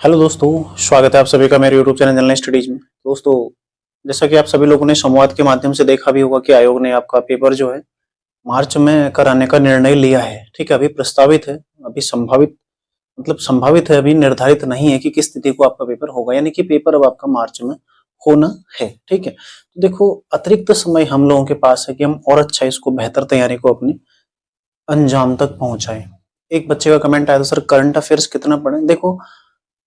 Hello दोस्तों, स्वागत है आप सभी का मेरे यूट्यूब चैनल जनरल स्टडीज में। दोस्तों, जैसा कि आप सभी लोगों ने संवाद के माध्यम से देखा भी होगा कि आयोग ने आपका पेपर जो है मार्च में कराने का निर्णय लिया है। ठीक है, अभी प्रस्तावित है, अभी संभावित संभावित है, अभी निर्धारित नहीं है कि किस तिथि को आपका पेपर होगा, यानी कि पेपर अब आपका मार्च में होना है। ठीक है, तो देखो, अतिरिक्त समय हम लोगों के पास है कि हम और अच्छा इसको बेहतर तैयारी को अपनी अंजाम तक पहुंचाएं। एक बच्चे का कमेंट आया था, सर करंट अफेयर्स कितना पढ़ें। देखो,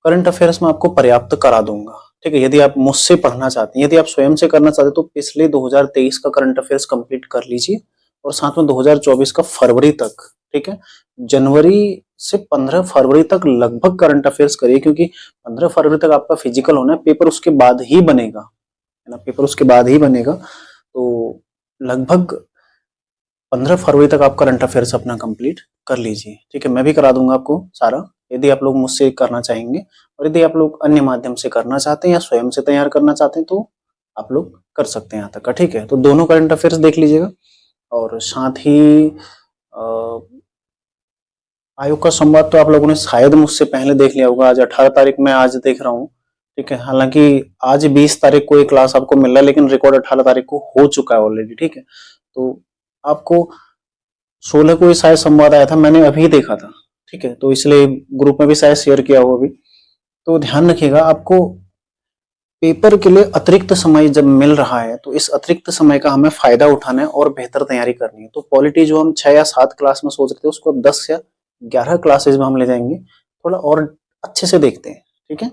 करंट अफेयर्स में आपको पर्याप्त करा दूंगा। ठीक है, यदि आप मुझसे पढ़ना चाहते हैं, यदि आप स्वयं से करना चाहते हैं, तो पिछले 2023 का करंट अफेयर्स कंप्लीट कर लीजिए और साथ में 2024 का फरवरी तक। ठीक है, जनवरी से 15 फरवरी तक लगभग करंट अफेयर्स करिए, क्योंकि 15 फरवरी तक आपका फिजिकल होना है, पेपर उसके बाद ही बनेगा, है ना, पेपर उसके बाद ही बनेगा। तो लगभग 15 फरवरी तक आप करंट अफेयर्स अपना कंप्लीट कर लीजिए। ठीक है, मैं भी करा दूंगा आपको सारा, यदि आप लोग मुझसे करना चाहेंगे, और यदि आप लोग अन्य माध्यम से करना चाहते हैं या स्वयं से तैयार करना चाहते हैं तो आप लोग कर सकते हैं यहाँ तक का। ठीक है, तो दोनों करंट अफेयर्स देख लीजिएगा। और साथ ही आयोग का संवाद तो आप लोगों ने शायद मुझसे पहले देख लिया होगा। आज 18 तारीख में आज देख रहा हूँ। ठीक है, हालांकि आज 20 तारीख को एक क्लास आपको मिल रहा है, लेकिन रिकॉर्ड 18 तारीख को हो चुका है ऑलरेडी। ठीक है, तो आपको 16 को ही शायद संवाद आया था, मैंने अभी देखा था। ठीक है, तो इसलिए ग्रुप में भी शायद शेयर किया हो अभी। तो ध्यान रखिएगा, आपको पेपर के लिए अतिरिक्त समय जब मिल रहा है तो इस अतिरिक्त समय का हमें फायदा उठाना है और बेहतर तैयारी करनी है। तो पॉलिटी जो हम 6 या 7 क्लास में सोच रहे थे, उसको 10 या 11 क्लासेज में हम ले जाएंगे, थोड़ा और अच्छे से देखते हैं। ठीक है,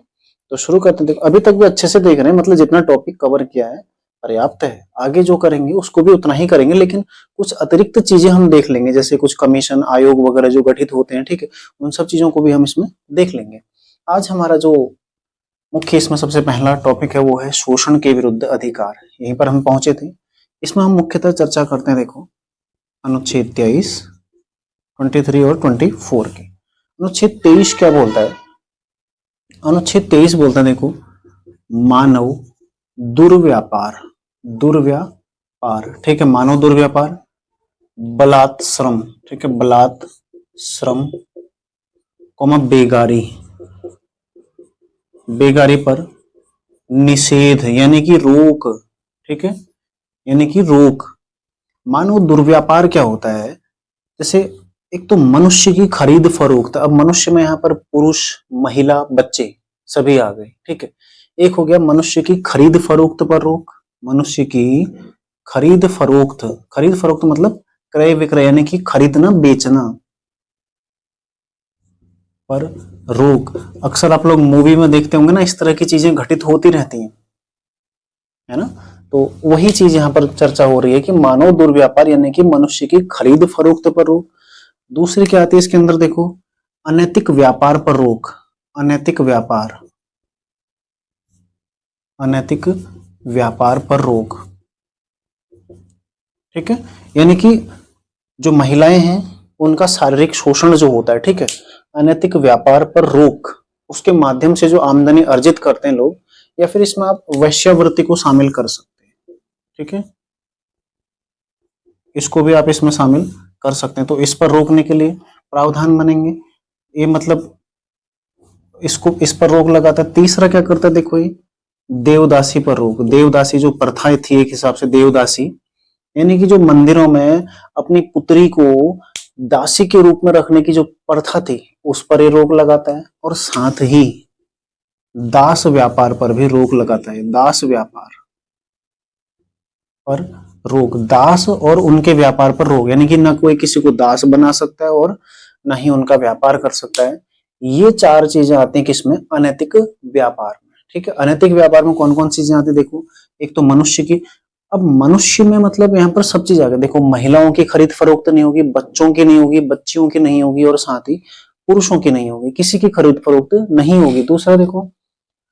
तो शुरू करते हैं। देखो, अभी तक भी अच्छे से देख रहे हैं, मतलब जितना टॉपिक कवर किया है पर्याप्त है। आगे जो करेंगे उसको भी उतना ही करेंगे, लेकिन कुछ अतिरिक्त चीजें हम देख लेंगे, जैसे कुछ कमीशन आयोग वगैरह जो गठित होते हैं। ठीक है, उन सब चीजों को भी हम इसमें देख लेंगे। आज हमारा जो मुख्य इसमें सबसे पहला टॉपिक है वो है शोषण के विरुद्ध अधिकार। यहीं पर हम पहुंचे थे। इसमें हम मुख्यतः चर्चा करते हैं, देखो, अनुच्छेद 23, 23 और 24 की। अनुच्छेद 23 क्या बोलता है? अनुच्छेद 23 बोलता है, देखो, मानव दुर्व्यापार, दुर्व्यापार, ठीक है, मानव दुर्व्यापार, बलात् श्रम, ठीक है, बलात् श्रम, बेगारी, बेगारी पर निषेध यानी कि रोक। ठीक है, यानी कि रोक। मानव दुर्व्यापार क्या होता है? जैसे एक तो मनुष्य की खरीद फरोख्त, अब मनुष्य में यहाँ पर पुरुष महिला बच्चे सभी आ गए। ठीक है, एक हो गया मनुष्य की खरीद फरोख्त पर रोक, मनुष्य की खरीद फरोख्त, खरीद फरोख्त मतलब क्रय विक्रय, यानी कि खरीदना बेचना पर रोक। अक्सर आप लोग मूवी में देखते होंगे ना, इस तरह की चीजें घटित होती रहती हैं, है ना। तो वही चीज यहाँ पर चर्चा हो रही है कि मानव दुर्व्यापार यानी कि मनुष्य की खरीद फरोख्त पर रोक। दूसरी क्या आती है इसके अंदर? देखो, अनैतिक व्यापार पर रोक, अनैतिक व्यापार, अनैतिक व्यापार पर रोक। ठीक है, यानी कि जो महिलाएं हैं उनका शारीरिक शोषण जो होता है, ठीक है, अनैतिक व्यापार पर रोक, उसके माध्यम से जो आमदनी अर्जित करते हैं लोग, या फिर इसमें आप वैश्यावृत्ति को शामिल कर सकते हैं। ठीक है, इसको भी आप इसमें शामिल कर सकते हैं। तो इस पर रोकने के लिए प्रावधान बनेंगे। ये मतलब इसको, इस पर रोक लगाता है। तीसरा क्या करता है? देखो, ये देवदासी पर रोक, देवदासी जो प्रथा थी एक हिसाब से, देवदासी यानी कि जो मंदिरों में अपनी पुत्री को दासी के रूप में रखने की जो प्रथा थी, उस पर ये रोक लगाता है। और साथ ही दास व्यापार पर भी रोक लगाता है, दास व्यापार पर रोक, दास और उनके व्यापार पर रोक, यानी कि ना कोई किसी को दास बना सकता है और ना ही उनका व्यापार कर सकता है। ये 4 चीजें आती हैं किसमें? अनैतिक व्यापार में। ठीक है, अनैतिक व्यापार में कौन कौन चीजें आती है? देखो, एक तो मनुष्य की, अब मनुष्य में मतलब यहाँ पर सब चीज आ गई। देखो, महिलाओं की खरीद फरोख्त नहीं होगी, बच्चों की नहीं होगी, बच्चियों की नहीं होगी, और साथ ही पुरुषों की नहीं होगी, किसी की खरीद फरोख्त नहीं होगी। दूसरा देखो,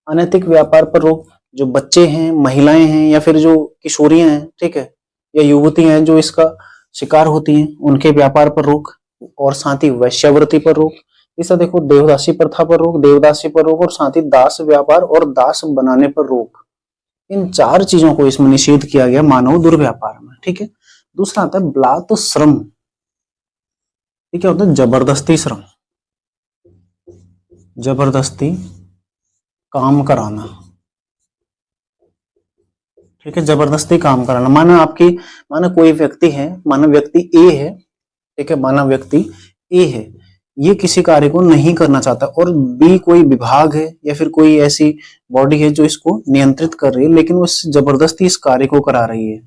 अनैतिक व्यापार पर रोक, जो बच्चे हैं, महिलाएं हैं, या फिर जो किशोरियां हैं, ठीक है, या युवती हैं जो इसका शिकार होती हैं, उनके व्यापार पर रोक, और साथ ही वैश्यावृत्ति पर रोक। तीसरा देखो, देवदासी प्रथा पर रोक, देवदासी पर रोक, और साथ ही दास व्यापार और दास बनाने पर रोक। इन 4 चीजों को इसमें निषेध किया गया मानव दुर्व्यापार में। ठीक है, दूसरा आता है बलात् श्रम। ये क्या होता है? जबरदस्ती श्रम, जबरदस्ती काम कराना, ठीक है, जबरदस्ती काम कराना। माना कोई व्यक्ति है, माना व्यक्ति ए है, ठीक है, माना व्यक्ति ए है, ये किसी कार्य को नहीं करना चाहता और बी कोई विभाग है या फिर कोई ऐसी बॉडी है जो इसको नियंत्रित कर रही है, लेकिन वो जबरदस्ती इस कार्य को करा रही है,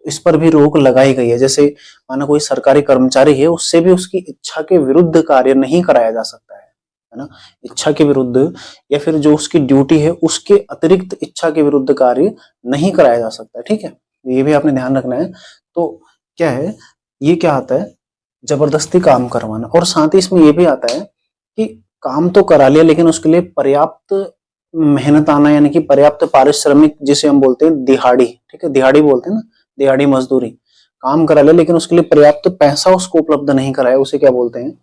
इस पर भी रोक लगाई गई है। जैसे माना कोई सरकारी कर्मचारी है, उससे भी उसकी इच्छा के विरुद्ध कार्य नहीं कराया जा सकता है ना, इच्छा के विरुद्ध या फिर जो उसकी ड्यूटी है उसके अतिरिक्त इच्छा के विरुद्ध कार्य नहीं कराया जा सकता है, ठीक है, ये भी आपने ध्यान रखना है। तो क्या है, ये क्या आता है, जबरदस्ती काम करवाना। और साथ ही इसमें ये भी आता है कि काम तो करा लिया लेकिन उसके लिए पर्याप्त मेहनत आना, यानी कि पर्याप्त पारिश्रमिक, जिसे हम बोलते हैं दिहाड़ी, ठीक है, दिहाड़ी बोलते हैं ना, दिहाड़ी मजदूरी, काम करा लिया लेकिन उसके लिए पर्याप्त पैसा उसको उपलब्ध नहीं कराया, उसे क्या बोलते हैं,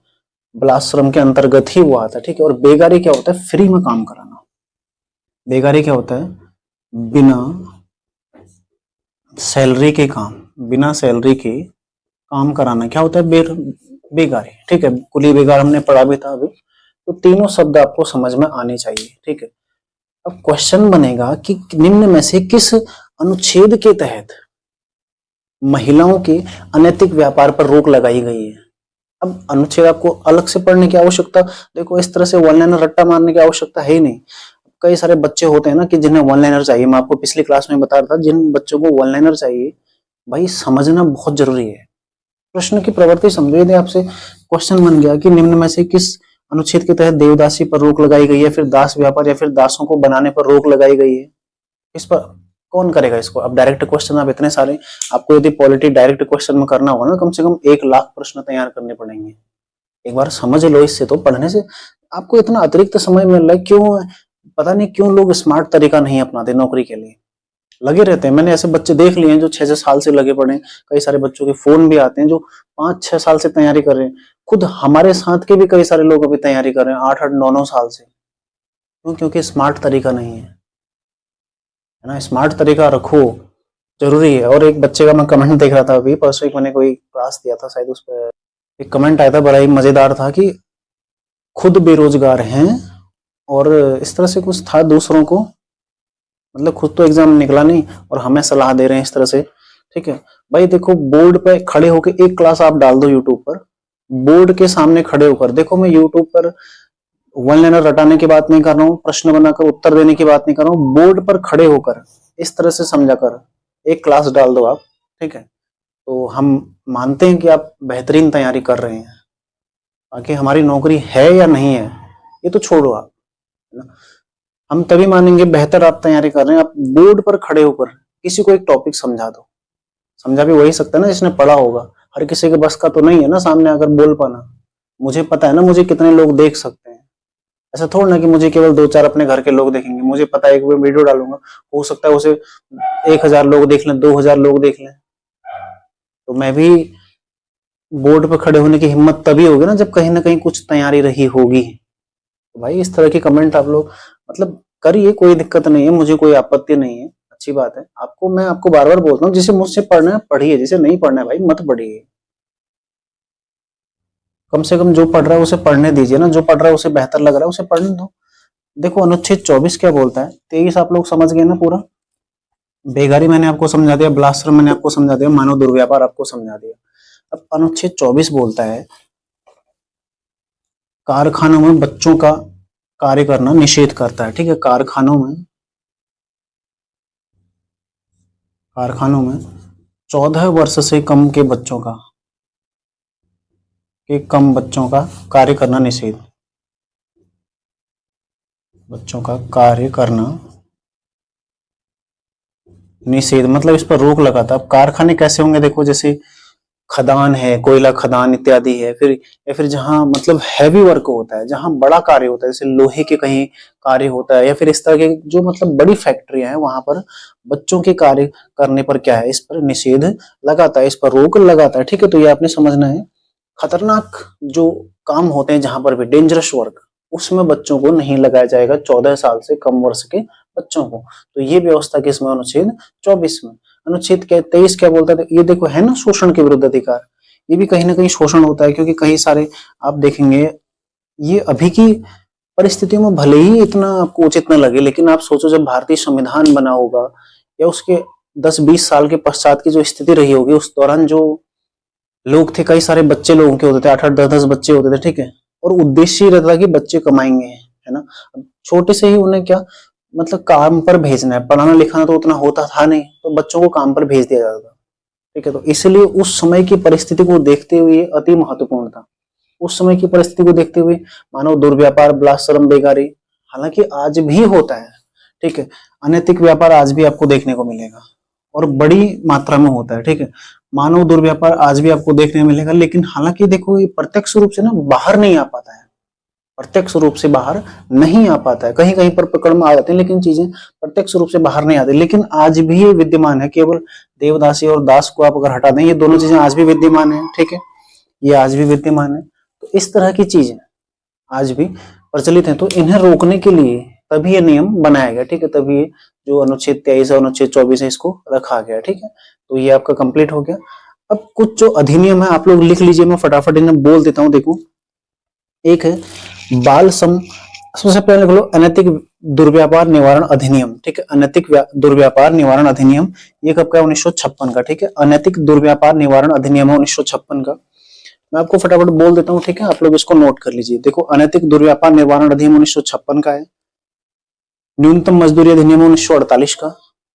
बलाश्रम के अंतर्गत ही वो आता है, ठीक है। और बेगारी क्या होता है, फ्री में काम कराना। बेगारी क्या होता है, बिना सैलरी के काम, बिना सैलरी के काम कराना क्या होता है, बेगारी, ठीक है। कुली बेगार हमने पढ़ा भी था अभी। तो तीनों शब्द आपको समझ में आने चाहिए, ठीक है। अब क्वेश्चन बनेगा कि निम्न में से किस अनुच्छेद के तहत महिलाओं के अनैतिक व्यापार पर रोक लगाई गई है। अब अनुच्छेद आपको अलग से पढ़ने की आवश्यकता, देखो इस तरह से वन लाइनर रट्टा मारने की आवश्यकता है ही नहीं। कई सारे बच्चे होते हैं ना कि जिन्हें वन लाइनर चाहिए, मैं आपको पिछली क्लास में बता रहा था, जिन बच्चों को वन लाइनर चाहिए, भाई समझना बहुत जरूरी है, प्रश्न की प्रवृत्ति समझो। यदि आपसे क्वेश्चन बन गया कि निम्न में से किस अनुच्छेद के तहत देवदासी पर रोक लगाई गई है, फिर दास व्यापार या फिर दासों को बनाने पर रोक लगाई गई है, इस पर कौन करेगा इसको। अब डायरेक्ट क्वेश्चन आप इतने सारे, आपको यदि पॉलिटी डायरेक्ट क्वेश्चन में करना होगा ना, कम से कम 1 लाख प्रश्न तैयार करने पड़ेंगे। एक बार समझ लो, इससे तो पढ़ने से आपको इतना अतिरिक्त समय मिल रहा है। क्यों, पता नहीं क्यों लोग स्मार्ट तरीका नहीं अपनाते, नौकरी के लिए लगे रहते हैं। मैंने ऐसे बच्चे देख लिए हैं जो 6-6 साल से लगे पड़े हैं। कई सारे बच्चों के फोन भी आते हैं जो 5-6 साल से तैयारी कर रहे हैं। खुद हमारे साथ के भी कई सारे लोग अभी तैयारी कर रहे हैं 8-8, 9-9 साल से। क्यों, क्योंकि स्मार्ट तरीका नहीं है ना, स्मार्ट तरीका रखो, जरूरी है। और एक बच्चे का मैं कमेंट देख रहा था अभी परसों, एक मैंने कोई क्लास दिया था शायद, उस पर एक कमेंट आया था, बड़ा ही मजेदार था कि खुद बेरोजगार हैं और इस तरह से कुछ था, दूसरों को, मतलब खुद तो एग्जाम निकला नहीं और हमें सलाह दे रहे हैं इस तरह से, ठीक है। भाई देखो, बोर्ड पे खड़े होकर एक क्लास आप डाल दो यूट्यूब पर, बोर्ड के सामने खड़े होकर देखो। मैं यूट्यूब पर वन लाइनर रटाने की बात नहीं कर रहा हूँ, प्रश्न बनाकर उत्तर देने की बात नहीं कर रहा हूँ, बोर्ड पर खड़े होकर इस तरह से समझा कर एक क्लास डाल दो आप, ठीक है। तो हम मानते हैं कि आप बेहतरीन तैयारी कर रहे हैं। बाकी हमारी नौकरी है या नहीं है ये तो छोड़ो आप, है ना, हम तभी मानेंगे बेहतर आप तैयारी कर रहे हैं। आप बोर्ड पर खड़े होकर किसी को एक टॉपिक समझा दो, समझा भी वही सकता है ना जिसने पढ़ा होगा। हर किसी के बस का तो नहीं है ना सामने आकर बोल पाना। मुझे पता है ना मुझे कितने लोग देख सकते हैं, ऐसा थोड़ा ना कि मुझे केवल 2-4 अपने घर के लोग देखेंगे। मुझे पता है एक बार वीडियो डालूंगा, हो सकता है उसे 1000 लोग देख लें, 2000 लोग देख लें। तो मैं भी बोर्ड पर खड़े होने की हिम्मत तभी होगी ना जब कहीं ना कहीं कुछ तैयारी रही होगी। तो भाई इस तरह की कमेंट आप लोग मतलब करिए, कोई दिक्कत नहीं है, मुझे कोई आपत्ति नहीं है, अच्छी बात है। मैं आपको बार बार बोलता हूँ, जिसे मुझसे पढ़ना है पढ़िए, जिसे नहीं पढ़ना है भाई मत पढ़िए। कम से कम जो पढ़ रहा है उसे पढ़ने दीजिए ना, जो पढ़ रहा है उसे बेहतर लग रहा है उसे पढ़ने दो। देखो अनुच्छेद 24 क्या बोलता है, 23 आप लोग समझ गए ना पूरा। बेगारी मैंने आपको समझा दिया, बलाश्रम मैंने आपको समझा दिया, मानव दुर्व्यापार आपको समझा दिया। अब अनुच्छेद 24 बोलता है कारखानों में बच्चों का कार्य करना निषेध करता है, ठीक है। कारखानों में 14 वर्ष से कम के बच्चों का कार्य करना निषेध, बच्चों का कार्य करना निषेध, मतलब इस पर रोक लगाता। अब कारखाने कैसे होंगे, देखो जैसे खदान है, कोयला खदान इत्यादि है, फिर या फिर जहां मतलब हैवी वर्क होता है, जहां बड़ा कार्य होता है, जैसे लोहे के कहीं कार्य होता है, या फिर इस तरह के जो मतलब बड़ी फैक्ट्रियां हैं, वहां पर बच्चों के कार्य करने पर क्या है, इस पर निषेध लगाता है, इस पर रोक लगाता है, ठीक है। तो ये आपने समझना है। खतरनाक जो काम होते हैं, जहां पर भी डेंजरस वर्क, उसमें बच्चों को नहीं लगाया जाएगा, 14 साल से कम वर्ष के बच्चों को। तो ये व्यवस्था किसमें, अनुच्छेद 24 में। अनुच्छेद 23 क्या बोलता है, ये देखो है ना, शोषण के विरुद्ध अधिकार। ये भी कहीं ना कहीं शोषण होता है, क्योंकि कई सारे आप देखेंगे ये अभी की परिस्थितियों में भले ही इतना आपको उचित न लगे, लेकिन आप सोचो जब भारतीय संविधान बना होगा या उसके 10-20 साल के पश्चात की जो स्थिति रही होगी, उस दौरान जो लोग थे, कई सारे बच्चे लोगों के होते थे, 8-8 10-10 बच्चे होते थे, ठीक है, और उद्देश्य ही रहता था कि बच्चे कमाएंगे, है ना। अब छोटे से ही उन्हें क्या मतलब काम पर भेजना है, पढ़ाना लिखाना तो उतना होता था नहीं, तो बच्चों को काम पर भेज दिया जाता था, ठीक है। तो इसलिए उस समय की परिस्थिति को देखते हुए अति महत्वपूर्ण था। उस समय की परिस्थिति को देखते हुए मानव दुर्व्यापार, बलात्सर्म, बेगारी, हालांकि आज भी होता है, ठीक है, अनैतिक व्यापार आज भी आपको देखने को मिलेगा और बड़ी मात्रा में होता है, ठीक है। मानव दुर्व्यापार आज भी आपको देखने को मिलेगा, लेकिन हालांकि देखो ये प्रत्यक्ष रूप से ना बाहर नहीं आ पाता है, प्रत्यक्ष रूप से बाहर नहीं आ पाता है, कहीं कहीं पर पकड़ में आ जाते हैं, लेकिन चीजें प्रत्यक्ष रूप से बाहर नहीं आती, लेकिन आज भी ये विद्यमान है। केवल देवदासी और दास को आप अगर हटा दें, ये दोनों चीजें आज भी विद्यमान है, ठीक है, ये आज भी विद्यमान है। तो इस तरह की चीजें आज भी प्रचलित है, तो इन्हें रोकने के लिए तभी ये नियम बनाया गया, ठीक है, तभी ये जो अनुच्छेद 23 और अनुच्छेद 24 है इसको रखा गया, ठीक है। तो ये आपका कंप्लीट हो गया। अब कुछ जो अधिनियम है आप लोग लिख लीजिए, मैं फटाफट इन्हें बोल देता हूँ। देखो, एक है बाल सम सबसे पहले लिख लो अनैतिक दुर्व्यापार निवारण अधिनियम, ठीक है, अनैतिक दुर्व्यापार निवारण अधिनियम, ये कब का, 1956 का, ठीक है, अनैतिक दुर्व्यापार निवारण अधिनियम है 1956 का। मैं आपको फटाफट बोल देता हूँ, ठीक है, आप लोग इसको नोट कर लीजिए। देखो, अनैतिक दुर्व्यापार निवारण अधिनियम 1956 का है, न्यूनतम मजदूरी अधिनियम 1948 का,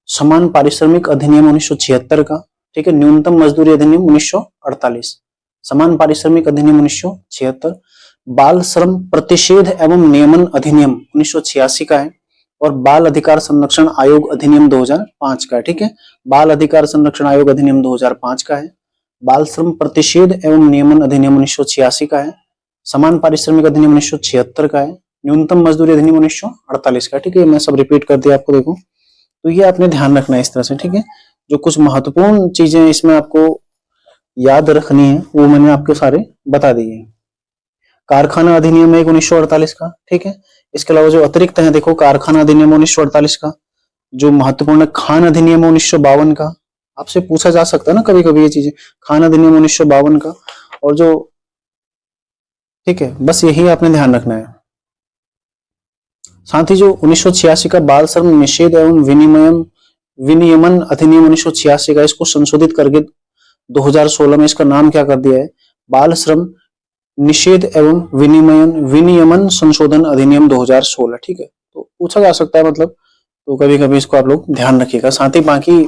समान पारिश्रमिक अधिनियम 1976 का, ठीक है, न्यूनतम मजदूरी अधिनियम 1948, समान पारिश्रमिक अधिनियम 1976, बाल श्रम प्रतिषेध एवं नियमन अधिनियम 1986 का है, और बाल अधिकार संरक्षण आयोग अधिनियम 2005 का है, ठीक है, बाल अधिकार संरक्षण आयोग अधिनियम 2005 का है, बाल श्रम प्रतिषेध एवं नियमन अधिनियम 1986 का है, समान पारिश्रमिक अधिनियम 1976 का है, न्यूनतम मजदूरी अधिनियम 1948 का, ठीक है। मैं सब रिपीट कर दिया आपको, देखो, तो ये आपने ध्यान रखना है इस तरह से, ठीक है। जो कुछ महत्वपूर्ण चीजें इसमें आपको याद रखनी है वो मैंने आपको सारे बता दिए। कारखाना अधिनियम है 1948 का, ठीक है। इसके अलावा जो अतिरिक्त है, देखो, कारखाना अधिनियम 1948 का, जो महत्वपूर्ण खान अधिनियम 1952 का, आपसे पूछा जा सकता है ना कभी कभी ये चीजें, खान अधिनियम 1952 का, और जो, ठीक है, बस यही आपने ध्यान रखना है। साथ ही जो 1986 का बाल श्रम निषेध एवं विनियमन अधिनियम 1986 का, इसको संशोधित करके 2016 में इसका नाम क्या कर दिया है, बाल श्रम निषेध एवं विनियमन संशोधन अधिनियम 2016, ठीक है। तो पूछा जा सकता है, मतलब, तो कभी कभी इसको आप लोग ध्यान रखिएगा। साथ ही बाकी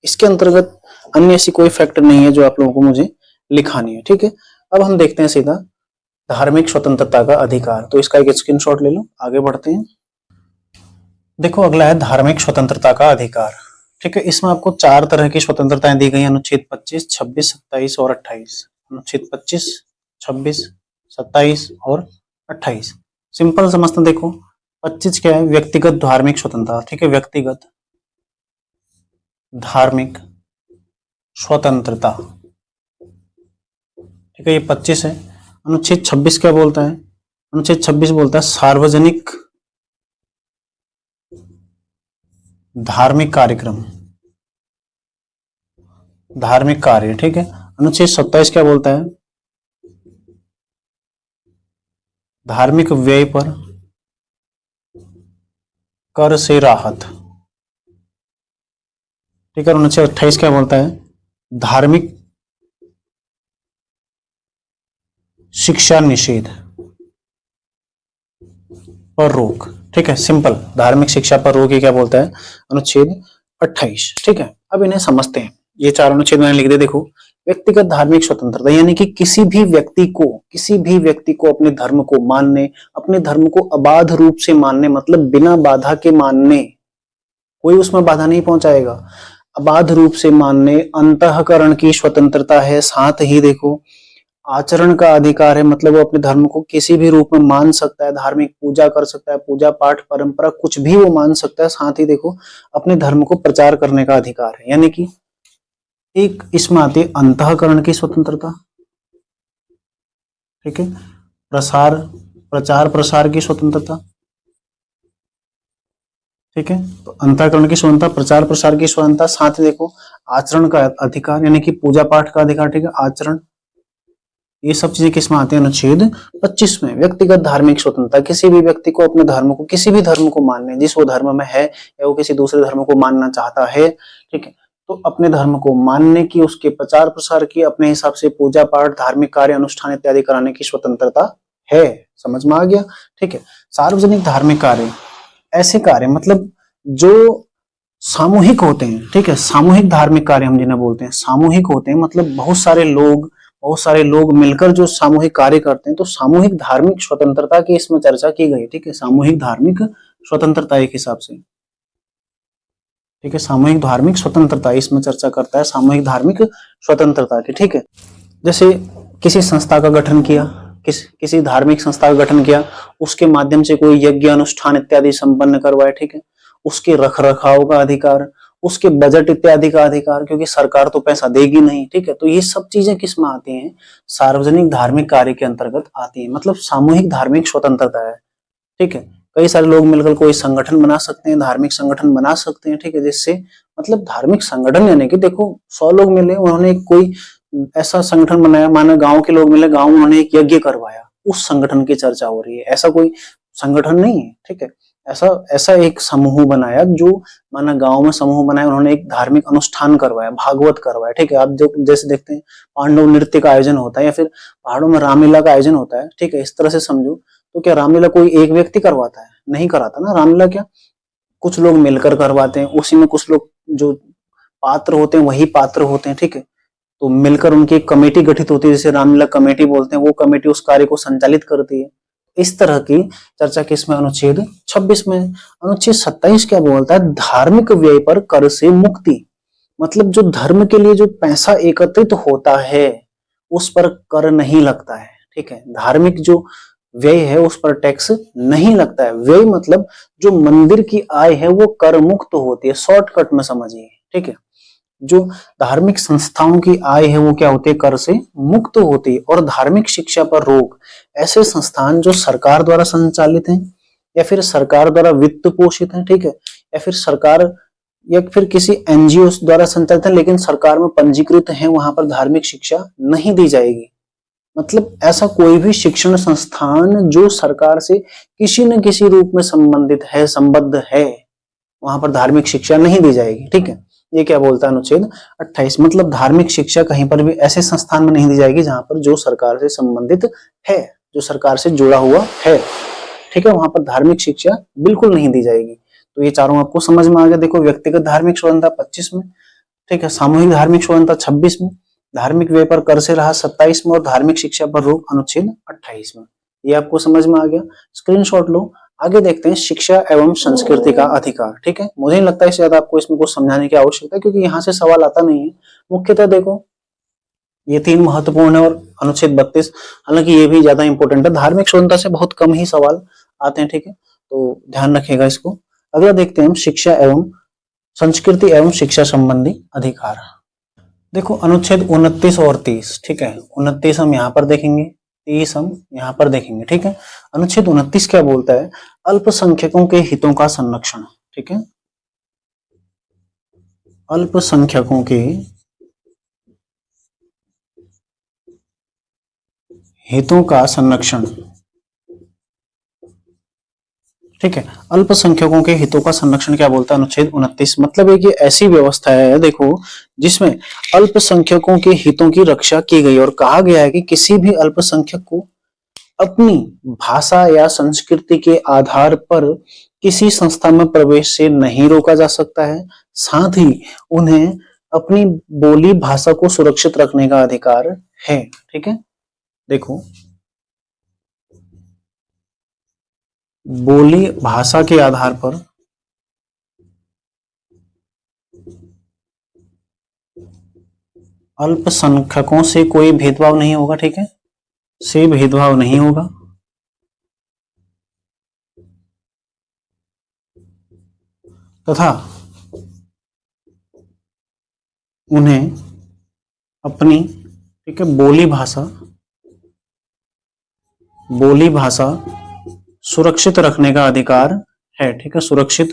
इसके अंतर्गत अन्य ऐसी कोई फैक्टर नहीं है जो आप लोगों को मुझे लिखानी है, ठीक है। अब हम देखते हैं सीधा धार्मिक स्वतंत्रता का अधिकार, तो इसका एक स्क्रीनशॉट ले लो, आगे बढ़ते हैं। देखो, अगला है धार्मिक स्वतंत्रता का अधिकार, ठीक है। इसमें आपको 4 तरह की स्वतंत्रताएं दी गई हैं, अनुच्छेद 25, 26, 27 और 28। अनुच्छेद 25, 26, 27 और 28 सिंपल समझते हैं। देखो, 25 क्या है, व्यक्तिगत धार्मिक स्वतंत्रता, ठीक है, व्यक्तिगत धार्मिक स्वतंत्रता, ठीक है, ये 25 है। अनुच्छेद 26 क्या बोलता है, अनुच्छेद 26 बोलता है सार्वजनिक धार्मिक कार्यक्रम, धार्मिक कार्य, ठीक है। अनुच्छेद 27 क्या बोलता है, धार्मिक व्यय पर कर से राहत, ठीक है। अनुच्छेद 28 क्या बोलता है, धार्मिक शिक्षा निषेध पर रोक, ठीक है, सिंपल, धार्मिक शिक्षा पर रोक, ये क्या बोलता है, अनुच्छेद 28, ठीक है। अब इन्हें समझते हैं, ये 4 अनुच्छेद मैंने लिख दिए। देखो, व्यक्तिगत धार्मिक स्वतंत्रता यानी कि किसी भी व्यक्ति को अपने धर्म को मानने, अपने धर्म को अबाध रूप से मानने, मतलब बिना बाधा के मानने, कोई उसमें बाधा नहीं पहुंचाएगा, अबाध रूप से मानने, अंतःकरण की स्वतंत्रता है। साथ ही देखो, आचरण का अधिकार है, मतलब वो अपने धर्म को किसी भी रूप में मान सकता है, धार्मिक पूजा कर सकता है, पूजा पाठ परंपरा कुछ भी वो मान सकता है। साथ ही देखो, अपने धर्म को प्रचार करने का अधिकार है, यानी कि एक इसमें आती है अंतःकरण की स्वतंत्रता, ठीक है, प्रचार प्रसार की स्वतंत्रता, ठीक है, तो अंतःकरण की स्वतंत्रता, प्रचार प्रसार की स्वतंत्रता। साथ ही देखो, आचरण का अधिकार यानी कि पूजा पाठ का अधिकार, ठीक है, आचरण ये सब चीजें किसमें आती है? अनुच्छेद 25 में। व्यक्तिगत धार्मिक स्वतंत्रता, किसी भी व्यक्ति को अपने धर्म को, किसी भी धर्म को मानने, जिस वो धर्म में है या वो किसी दूसरे धर्म को मानना चाहता है, ठीक है, तो अपने धर्म को मानने की, उसके प्रचार प्रसार की, अपने हिसाब से पूजा पाठ, धार्मिक कार्य अनुष्ठान इत्यादि कराने की स्वतंत्रता है। समझ में आ गया? ठीक है। सार्वजनिक धार्मिक कार्य, ऐसे कार्य मतलब जो सामूहिक होते हैं, ठीक है, सामूहिक धार्मिक कार्य हम जिन्हें बोलते हैं सामूहिक होते हैं, मतलब बहुत सारे लोग मिलकर जो सामूहिक कार्य करते हैं, तो सामूहिक धार्मिक स्वतंत्रता की इसमें चर्चा की गई। ठीक है, सामूहिक धार्मिक स्वतंत्रता एक हिसाब से, ठीक है, सामूहिक धार्मिक स्वतंत्रता इसमें चर्चा करता है, सामूहिक धार्मिक स्वतंत्रता की। ठीक है, जैसे किसी संस्था का गठन किया, किसी धार्मिक संस्था का गठन किया, उसके माध्यम से कोई यज्ञ अनुष्ठान इत्यादि संपन्न करवाए, ठीक है, उसके रख रखाव का अधिकार, उसके बजट इत्यादि का अधिकार, क्योंकि सरकार तो पैसा देगी नहीं। ठीक है, तो ये सब चीजें किस में आती हैं? सार्वजनिक धार्मिक कार्य के अंतर्गत आती है, मतलब सामूहिक धार्मिक स्वतंत्रता है। ठीक है, कई सारे लोग मिलकर कोई संगठन बना सकते हैं, धार्मिक संगठन बना सकते हैं। ठीक है, जिससे मतलब धार्मिक संगठन यानी कि देखो 100 लोग मिले, उन्होंने कोई ऐसा संगठन बनाया, माना गांव के लोग मिले, गांव में उन्होंने एक यज्ञ करवाया, उस संगठन की चर्चा हो रही है। ऐसा कोई संगठन नहीं है। ठीक है, ऐसा एक समूह बनाया, जो माना गांव में समूह बनाया, उन्होंने एक धार्मिक अनुष्ठान करवाया, भागवत करवाया। ठीक है, आप जो जैसे देखते हैं पांडव नृत्य का आयोजन होता है, या फिर पहाड़ों में रामलीला का आयोजन होता है। ठीक है, इस तरह से समझो। तो क्या रामलीला कोई एक व्यक्ति करवाता है? नहीं कराता ना। रामलीला क्या कुछ लोग मिलकर करवाते हैं, उसी में कुछ लोग जो पात्र होते हैं वही पात्र होते हैं। ठीक है, तो मिलकर उनकी एक कमेटी गठित होती है, जिसे रामलीला कमेटी बोलते हैं। वो कमेटी उस कार्य को संचालित करती है। इस तरह की चर्चा किसमें? अनुच्छेद 26 में। अनुच्छेद 27 क्या बोलता है? धार्मिक व्यय पर कर से मुक्ति, मतलब जो धर्म के लिए जो पैसा एकत्रित होता है उस पर कर नहीं लगता है। ठीक है, धार्मिक जो व्यय है उस पर टैक्स नहीं लगता है। व्यय मतलब जो मंदिर की आय है वो कर मुक्त होती है, शॉर्टकट में समझिए। ठीक है, जो धार्मिक संस्थाओं की आय है वो क्या होती है? कर से मुक्त होती है। और धार्मिक शिक्षा पर रोक, ऐसे संस्थान जो सरकार द्वारा संचालित हैं या फिर सरकार द्वारा वित्त पोषित हैं, ठीक है, या फिर सरकार या फिर किसी एनजीओ द्वारा संचालित है लेकिन सरकार में पंजीकृत है, वहां पर धार्मिक शिक्षा नहीं दी जाएगी। मतलब ऐसा कोई भी शिक्षण संस्थान जो सरकार से किसी न किसी रूप में संबंधित है, संबद्ध है, वहां पर धार्मिक शिक्षा नहीं दी जाएगी। ठीक है, ये क्या बोलता है अनुच्छेद 28? मतलब धार्मिक शिक्षा कहीं पर भी ऐसे संस्थान में नहीं दी जाएगी जहां पर जो सरकार से संबंधित है, जो सरकार से जुड़ा हुआ है। ठीक है, वहां पर धार्मिक शिक्षा बिल्कुल नहीं दी जाएगी। तो ये चारों आपको समझ में आ गया। देखो, व्यक्तिगत धार्मिक स्वतंत्रता 25 में, ठीक है, सामूहिक धार्मिक स्वतंत्रता 26 में, धार्मिक व्यय पर कर से रहा 27 में, और धार्मिक शिक्षा पर रोक अनुच्छेद 28 में। ये आपको समझ में आ गया। स्क्रीनशॉट लो। आगे देखते हैं शिक्षा एवं संस्कृति का अधिकार। ठीक है, मुझे नहीं लगता है शायद आपको इसमें कुछ समझाने की आवश्यकता है, क्योंकि यहाँ से सवाल आता नहीं है। मुख्यतः देखो ये 3 महत्वपूर्ण है, और अनुच्छेद 32 हालांकि ये भी ज्यादा इंपॉर्टेंट है। धार्मिक स्वतंत्रता से बहुत कम ही सवाल आते हैं। ठीक है, तो ध्यान रखिएगा इसको। अगला देखते हैं हम शिक्षा एवं संस्कृति एवं शिक्षा संबंधी अधिकार। देखो अनुच्छेद 29 और 30। ठीक है, 29 हम यहाँ पर देखेंगे, 30 हम यहाँ पर देखेंगे। ठीक है, अनुच्छेद 29 क्या बोलता है? अल्पसंख्यकों के हितों का संरक्षण। ठीक है, अल्पसंख्यकों के हितों का संरक्षण। ठीक है, अल्पसंख्यकों के हितों का संरक्षण क्या बोलता है अनुच्छेद 29? मतलब एक ऐसी व्यवस्था है, देखो, जिसमें अल्पसंख्यकों के हितों की रक्षा की गई और कहा गया है कि किसी भी अल्पसंख्यक को अपनी भाषा या संस्कृति के आधार पर किसी संस्था में प्रवेश से नहीं रोका जा सकता है। साथ ही उन्हें अपनी बोली भाषा को सुरक्षित रखने का अधिकार है। ठीक है, देखो, बोली भाषा के आधार पर अल्पसंख्यकों से कोई भेदभाव नहीं होगा। ठीक है, से भेदभाव नहीं होगा, तथा उन्हें अपनी, ठीक है, बोली भाषा सुरक्षित रखने का अधिकार है। ठीक है, सुरक्षित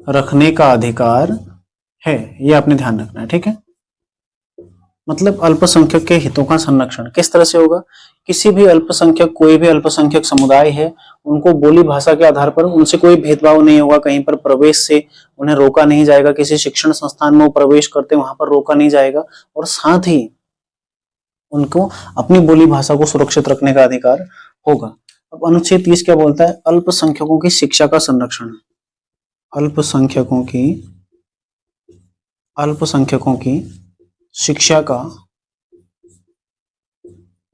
रखने का अधिकार है, ये आपने ध्यान रखना है। ठीक है, मतलब अल्पसंख्यक के हितों का संरक्षण किस तरह से होगा? किसी भी अल्पसंख्यक, कोई भी अल्पसंख्यक समुदाय है, उनको बोली भाषा के आधार पर उनसे कोई भेदभाव नहीं होगा, कहीं पर प्रवेश से उन्हें रोका नहीं जाएगा, किसी शिक्षण संस्थान में वो प्रवेश करते वहां पर रोका नहीं जाएगा, और साथ ही उनको अपनी बोली भाषा को सुरक्षित रखने का अधिकार होगा। अब अनुच्छेद 30 क्या बोलता है? अल्पसंख्यकों की शिक्षा का संरक्षण। अल्पसंख्यकों की अल्पसंख्यकों की शिक्षा का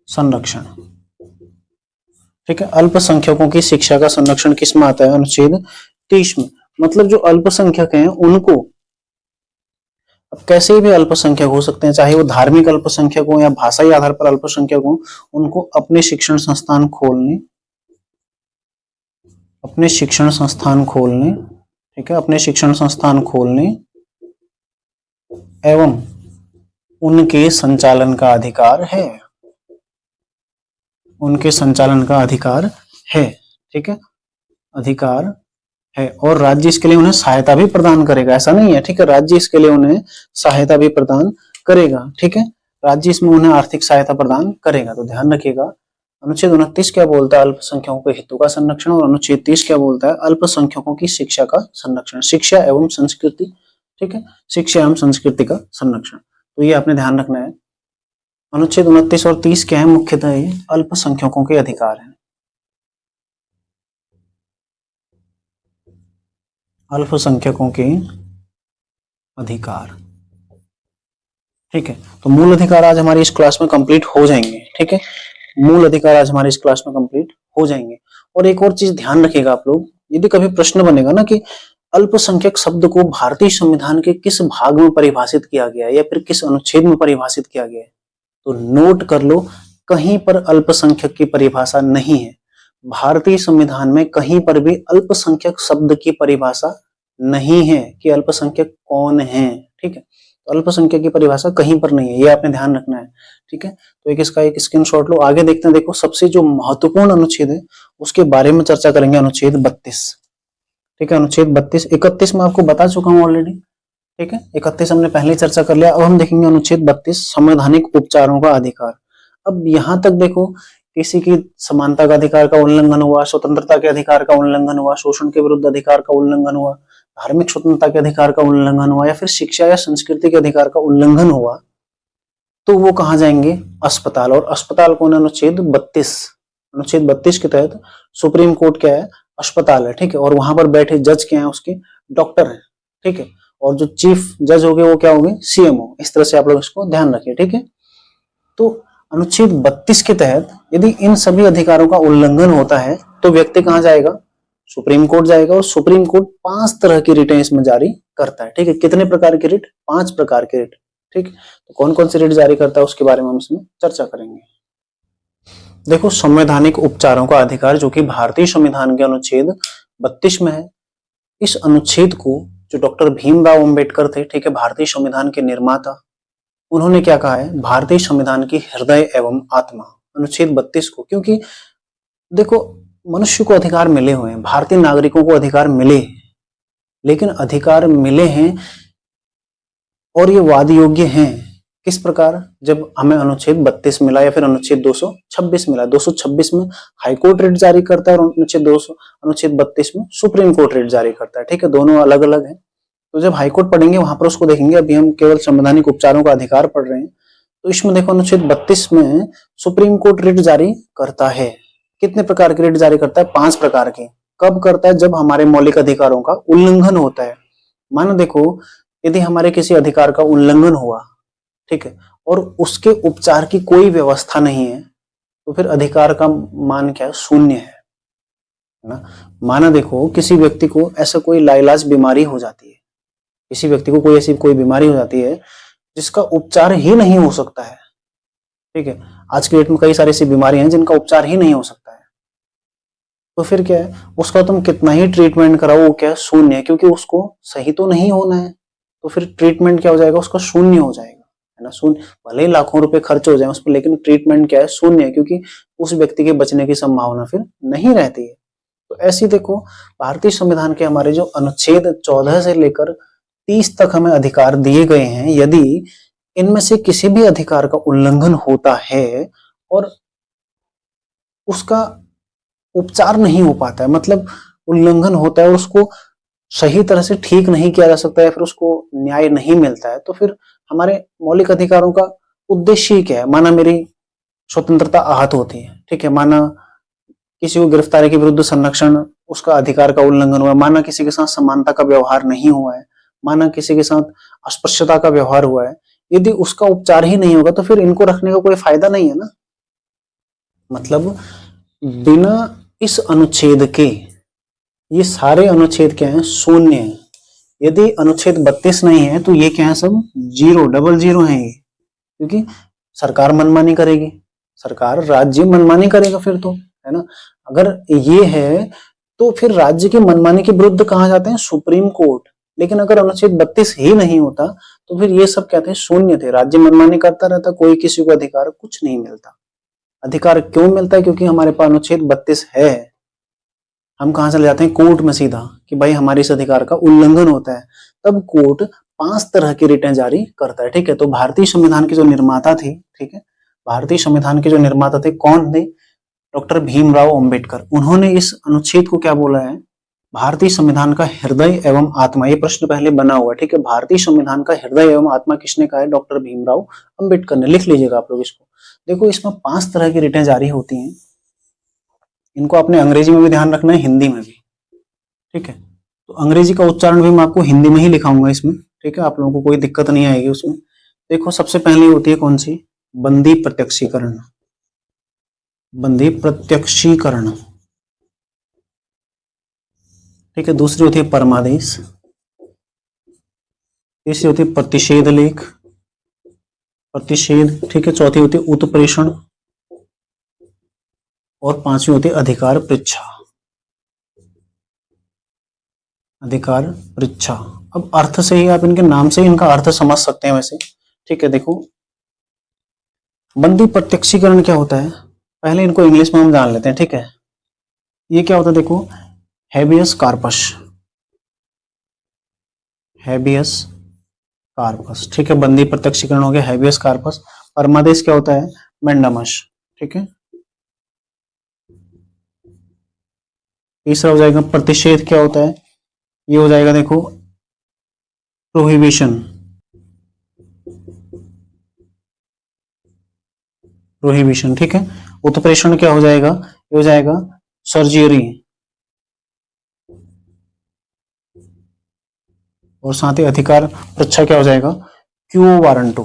संरक्षण, ठीक है। अल्पसंख्यकों की शिक्षा का संरक्षण किस में आता है? अनुच्छेद 30 में। मतलब जो अल्पसंख्यक हैं उनको, अब कैसे भी अल्पसंख्यक हो सकते हैं, चाहे वो धार्मिक अल्पसंख्यक हो या भाषाई आधार पर अल्पसंख्यक हो, उनको अपने शिक्षण संस्थान खोलने, ठीक है, अपने शिक्षण संस्थान खोलने एवं उनके संचालन का अधिकार है, उनके संचालन का अधिकार है, ठीक है, अधिकार है। और राज्य इसके लिए उन्हें सहायता भी प्रदान करेगा, ऐसा नहीं है, ठीक है, राज्य इसके लिए उन्हें सहायता भी प्रदान करेगा, ठीक है, राज्य इसमें उन्हें आर्थिक सहायता प्रदान करेगा। तो ध्यान रखिएगा, अनुच्छेद 29 क्या बोलता है? अल्पसंख्यकों के हितों का संरक्षण। और अनुच्छेद 30 क्या बोलता है? अल्पसंख्यकों की शिक्षा का संरक्षण, शिक्षा एवं संस्कृति, ठीक है, शिक्षा एवं संस्कृति का संरक्षण। तो ये आपने ध्यान रखना है। अनुच्छेद 29 और 30 क्या है? मुख्यतः ये अल्पसंख्यकों के अधिकार है, अल्पसंख्यकों के अधिकार, ठीक है। तो मूल अधिकार आज हमारी इस क्लास में कंप्लीट हो जाएंगे, ठीक है, मूल अधिकार आज हमारी इस क्लास में कंप्लीट हो जाएंगे। और एक और चीज ध्यान रखिएगा आप लोग, यदि कभी प्रश्न बनेगा ना कि अल्पसंख्यक शब्द को भारतीय संविधान के किस भाग में परिभाषित किया गया है या फिर किस अनुच्छेद में परिभाषित किया गया है, तो नोट कर लो, कहीं पर अल्पसंख्यक की परिभाषा नहीं है। भारतीय संविधान में कहीं पर भी अल्पसंख्यक शब्द की परिभाषा नहीं है कि अल्पसंख्यक कौन है, ठीक है। तो अल्पसंख्यक की परिभाषा कहीं पर नहीं है, ये आपने ध्यान रखना है, ठीक है। तो एक इसका एक स्क्रीनशॉट लो। आगे देखते हैं, देखो सबसे जो महत्वपूर्ण अनुच्छेद है उसके बारे में चर्चा करेंगे, अनुच्छेद 32, ठीक है। अनुच्छेद 32, 31 में आपको बता चुका हूं ऑलरेडी, ठीक है, 31 हमने पहले ही चर्चा कर लिया। अब हम देखेंगे अनुच्छेद 32, संवैधानिक उपचारों का अधिकार। अब यहां तक देखो, किसी की समानता का अधिकार का उल्लंघन हुआ, स्वतंत्रता के अधिकार का उल्लंघन हुआ, शोषण के विरुद्ध अधिकार का उल्लंघन हुआ, धार्मिक स्वतंत्रता के अधिकार का उल्लंघन हुआ, या फिर शिक्षा या संस्कृति के अधिकार का उल्लंघन हुआ, तो वो कहां जाएंगे? अस्पताल। और अस्पताल कौन है? अनुच्छेद 32। अनुच्छेद 32 के तहत सुप्रीम कोर्ट क्या है? अस्पताल है, ठीक है। और वहां पर बैठे जज क्या है? उसके डॉक्टर है, ठीक है। और जो चीफ जज हो गए वो क्या होंगे? सीएमओ। इस तरह से आप लोग इसको ध्यान रखिए, ठीक है। तो अनुच्छेद 32 के तहत यदि इन सभी अधिकारों का उल्लंघन होता है तो व्यक्ति कहां जाएगा? सुप्रीम कोर्ट जाएगा। और सुप्रीम कोर्ट 5 तरह की रिटें इसमें जारी करता है, ठीक है। कितने प्रकार की रिट? 5 प्रकार की रिट, ठीक। तो कौन कौन सी रिट जारी करता है उसके बारे में हम इसमें चर्चा करेंगे। देखो, संवैधानिक उपचारों का अधिकार जो कि भारतीय संविधान के अनुच्छेद 32 में है, इस अनुच्छेद को जो डॉक्टर भीमराव अंबेडकर थे, ठीक है, भारतीय संविधान के निर्माता, उन्होंने क्या कहा है? भारतीय संविधान की हृदय एवं आत्मा, अनुच्छेद 32 को। क्योंकि देखो, मनुष्य को अधिकार मिले हुए हैं, भारतीय नागरिकों को अधिकार मिले, लेकिन अधिकार मिले हैं और ये वाद योग्य हैं किस प्रकार? जब हमें अनुच्छेद 32 मिला या फिर अनुच्छेद 226 मिला। 226 में हाईकोर्ट रिट जारी करता है और अनुच्छेद 32 में सुप्रीम कोर्ट रिट जारी करता है, ठीक है, दोनों अलग अलग है। तो जब हाईकोर्ट पढ़ेंगे वहां पर उसको देखेंगे, अभी हम केवल संवैधानिक उपचारों का अधिकार पढ़ रहे हैं। तो इसमें देखो, अनुच्छेद 32 में सुप्रीम कोर्ट रिट जारी करता है। कितने प्रकार की रिट जारी करता है? 5 प्रकार की। कब करता है? जब हमारे मौलिक अधिकारों का उल्लंघन होता है। मानो देखो, यदि हमारे किसी अधिकार का उल्लंघन हुआ, ठीक है, और उसके उपचार की कोई व्यवस्था नहीं है, तो फिर अधिकार का मान क्या है? शून्य है ना। माना देखो, किसी व्यक्ति को ऐसा कोई लाइलाज बीमारी हो जाती है, किसी व्यक्ति को कोई ऐसी कोई बीमारी हो जाती है जिसका उपचार ही नहीं हो सकता है, ठीक है। आज के डेट में कई सारी ऐसी बीमारियां हैं जिनका उपचार ही नहीं हो सकता है। तो फिर क्या है? उसका तुम कितना ही ट्रीटमेंट कराओ, वो क्या है? शून्य है, क्योंकि उसको सही तो नहीं होना है। तो फिर ट्रीटमेंट क्या हो जाएगा? उसका शून्य हो जाएगा, है ना। शून्य, भले ही लाखों रुपए खर्च हो जाए उस पर, लेकिन ट्रीटमेंट क्या है? शून्य है, क्योंकि उस व्यक्ति के बचने की संभावना फिर नहीं रहती है। तो ऐसी देखो, भारतीय संविधान के हमारे जो अनुच्छेद 14 से लेकर 30 तक हमें अधिकार दिए गए हैं, यदि इनमें से किसी भी अधिकार का उल्लंघन होता है और उसका उपचार नहीं हो पाता है, मतलब उल्लंघन होता है और उसको सही तरह से ठीक नहीं किया जा सकता है, फिर उसको न्याय नहीं मिलता है, तो फिर हमारे मौलिक अधिकारों का उद्देश्य ही क्या है? माना मेरी स्वतंत्रता आहत होती है, ठीक है, माना किसी को गिरफ्तारी के विरुद्ध संरक्षण उसका अधिकार का उल्लंघन हुआ है, माना किसी के साथ समानता का व्यवहार नहीं हुआ है, माना किसी के साथ अस्पृश्यता का व्यवहार हुआ है, यदि उसका उपचार ही नहीं होगा तो फिर इनको रखने का कोई फायदा नहीं है ना। मतलब बिना इस अनुच्छेद के ये सारे अनुच्छेद क्या है? शून्य है। यदि अनुच्छेद 32 नहीं है तो ये क्या है? सब 000 है ये, क्योंकि सरकार मनमानी करेगी, सरकार राज्य मनमानी करेगा फिर तो, है ना। अगर ये है तो फिर राज्य की मनमानी के विरुद्ध कहाँ जाते हैं? Supreme court. लेकिन अगर अनुच्छेद 32 ही नहीं होता तो फिर ये सब कहते हैं शून्य थे, राज्य मनमानी करता रहता, कोई किसी को अधिकार कुछ नहीं मिलता। अधिकार क्यों मिलता है? क्योंकि हमारे पास अनुच्छेद 32 है। हम कहां चले जाते हैं? कोर्ट में सीधा, कि भाई हमारे इस अधिकार का उल्लंघन होता है। तब कोर्ट 5 तरह की रिटें जारी करता है, ठीक है। तो भारतीय संविधान के जो निर्माता थे, ठीक है, भारतीय संविधान के जो निर्माता थे कौन थे? डॉक्टर भीमराव अंबेडकर। उन्होंने इस अनुच्छेद को क्या बोला है? भारतीय संविधान का हृदय एवं आत्मा। ये प्रश्न पहले बना हुआ है, ठीक है। भारतीय संविधान का हृदय एवं आत्मा किसने कहा है? डॉक्टर भीमराव अंबेडकर ने। लिख लीजिएगा आप लोग इसको। देखो इसमें 5 तरह की रिटें जारी होती हैं। इनको आपने अंग्रेजी में भी ध्यान रखना है, हिंदी में भी, ठीक है। तो अंग्रेजी का उच्चारण भी मैं आपको हिंदी में ही लिखाऊंगा इसमें, ठीक है, आप लोगों को कोई दिक्कत नहीं आएगी उसमें। देखो सबसे पहले होती है कौन सी? बंदी प्रत्यक्षीकरण। बंदी प्रत्यक्षीकरण, ठीक है। दूसरी होती है परमादेश। तीसरी होती है प्रतिषेध लेख, प्रतिषेध, ठीक है। चौथी होती है उत्प्रेषण और 5वीं होती है अधिकार परीक्षा। अधिकार परीक्षा। अब अर्थ से ही आप इनके नाम से ही इनका अर्थ समझ सकते हैं वैसे, ठीक है। देखो बंदी प्रत्यक्षीकरण क्या होता है, पहले इनको इंग्लिश में हम जान लेते हैं, ठीक है। ये क्या होता है? देखो हैबियस कार्पस, हैबियस कार्पस, ठीक है। बंदी प्रत्यक्षीकरण हो गया हैबियस कार्पस। परमादेश क्या होता है? मैंडामस, ठीक है। तीसरा हो जाएगा प्रतिषेध, क्या होता है? ये हो जाएगा देखो प्रोहिबिशन, प्रोहिबिशन, ठीक है। उत्प्रेषण क्या हो जाएगा? ये हो जाएगा सर्जरी, और साथ ही अधिकार परीक्षा क्या हो जाएगा? क्यू वारंटो,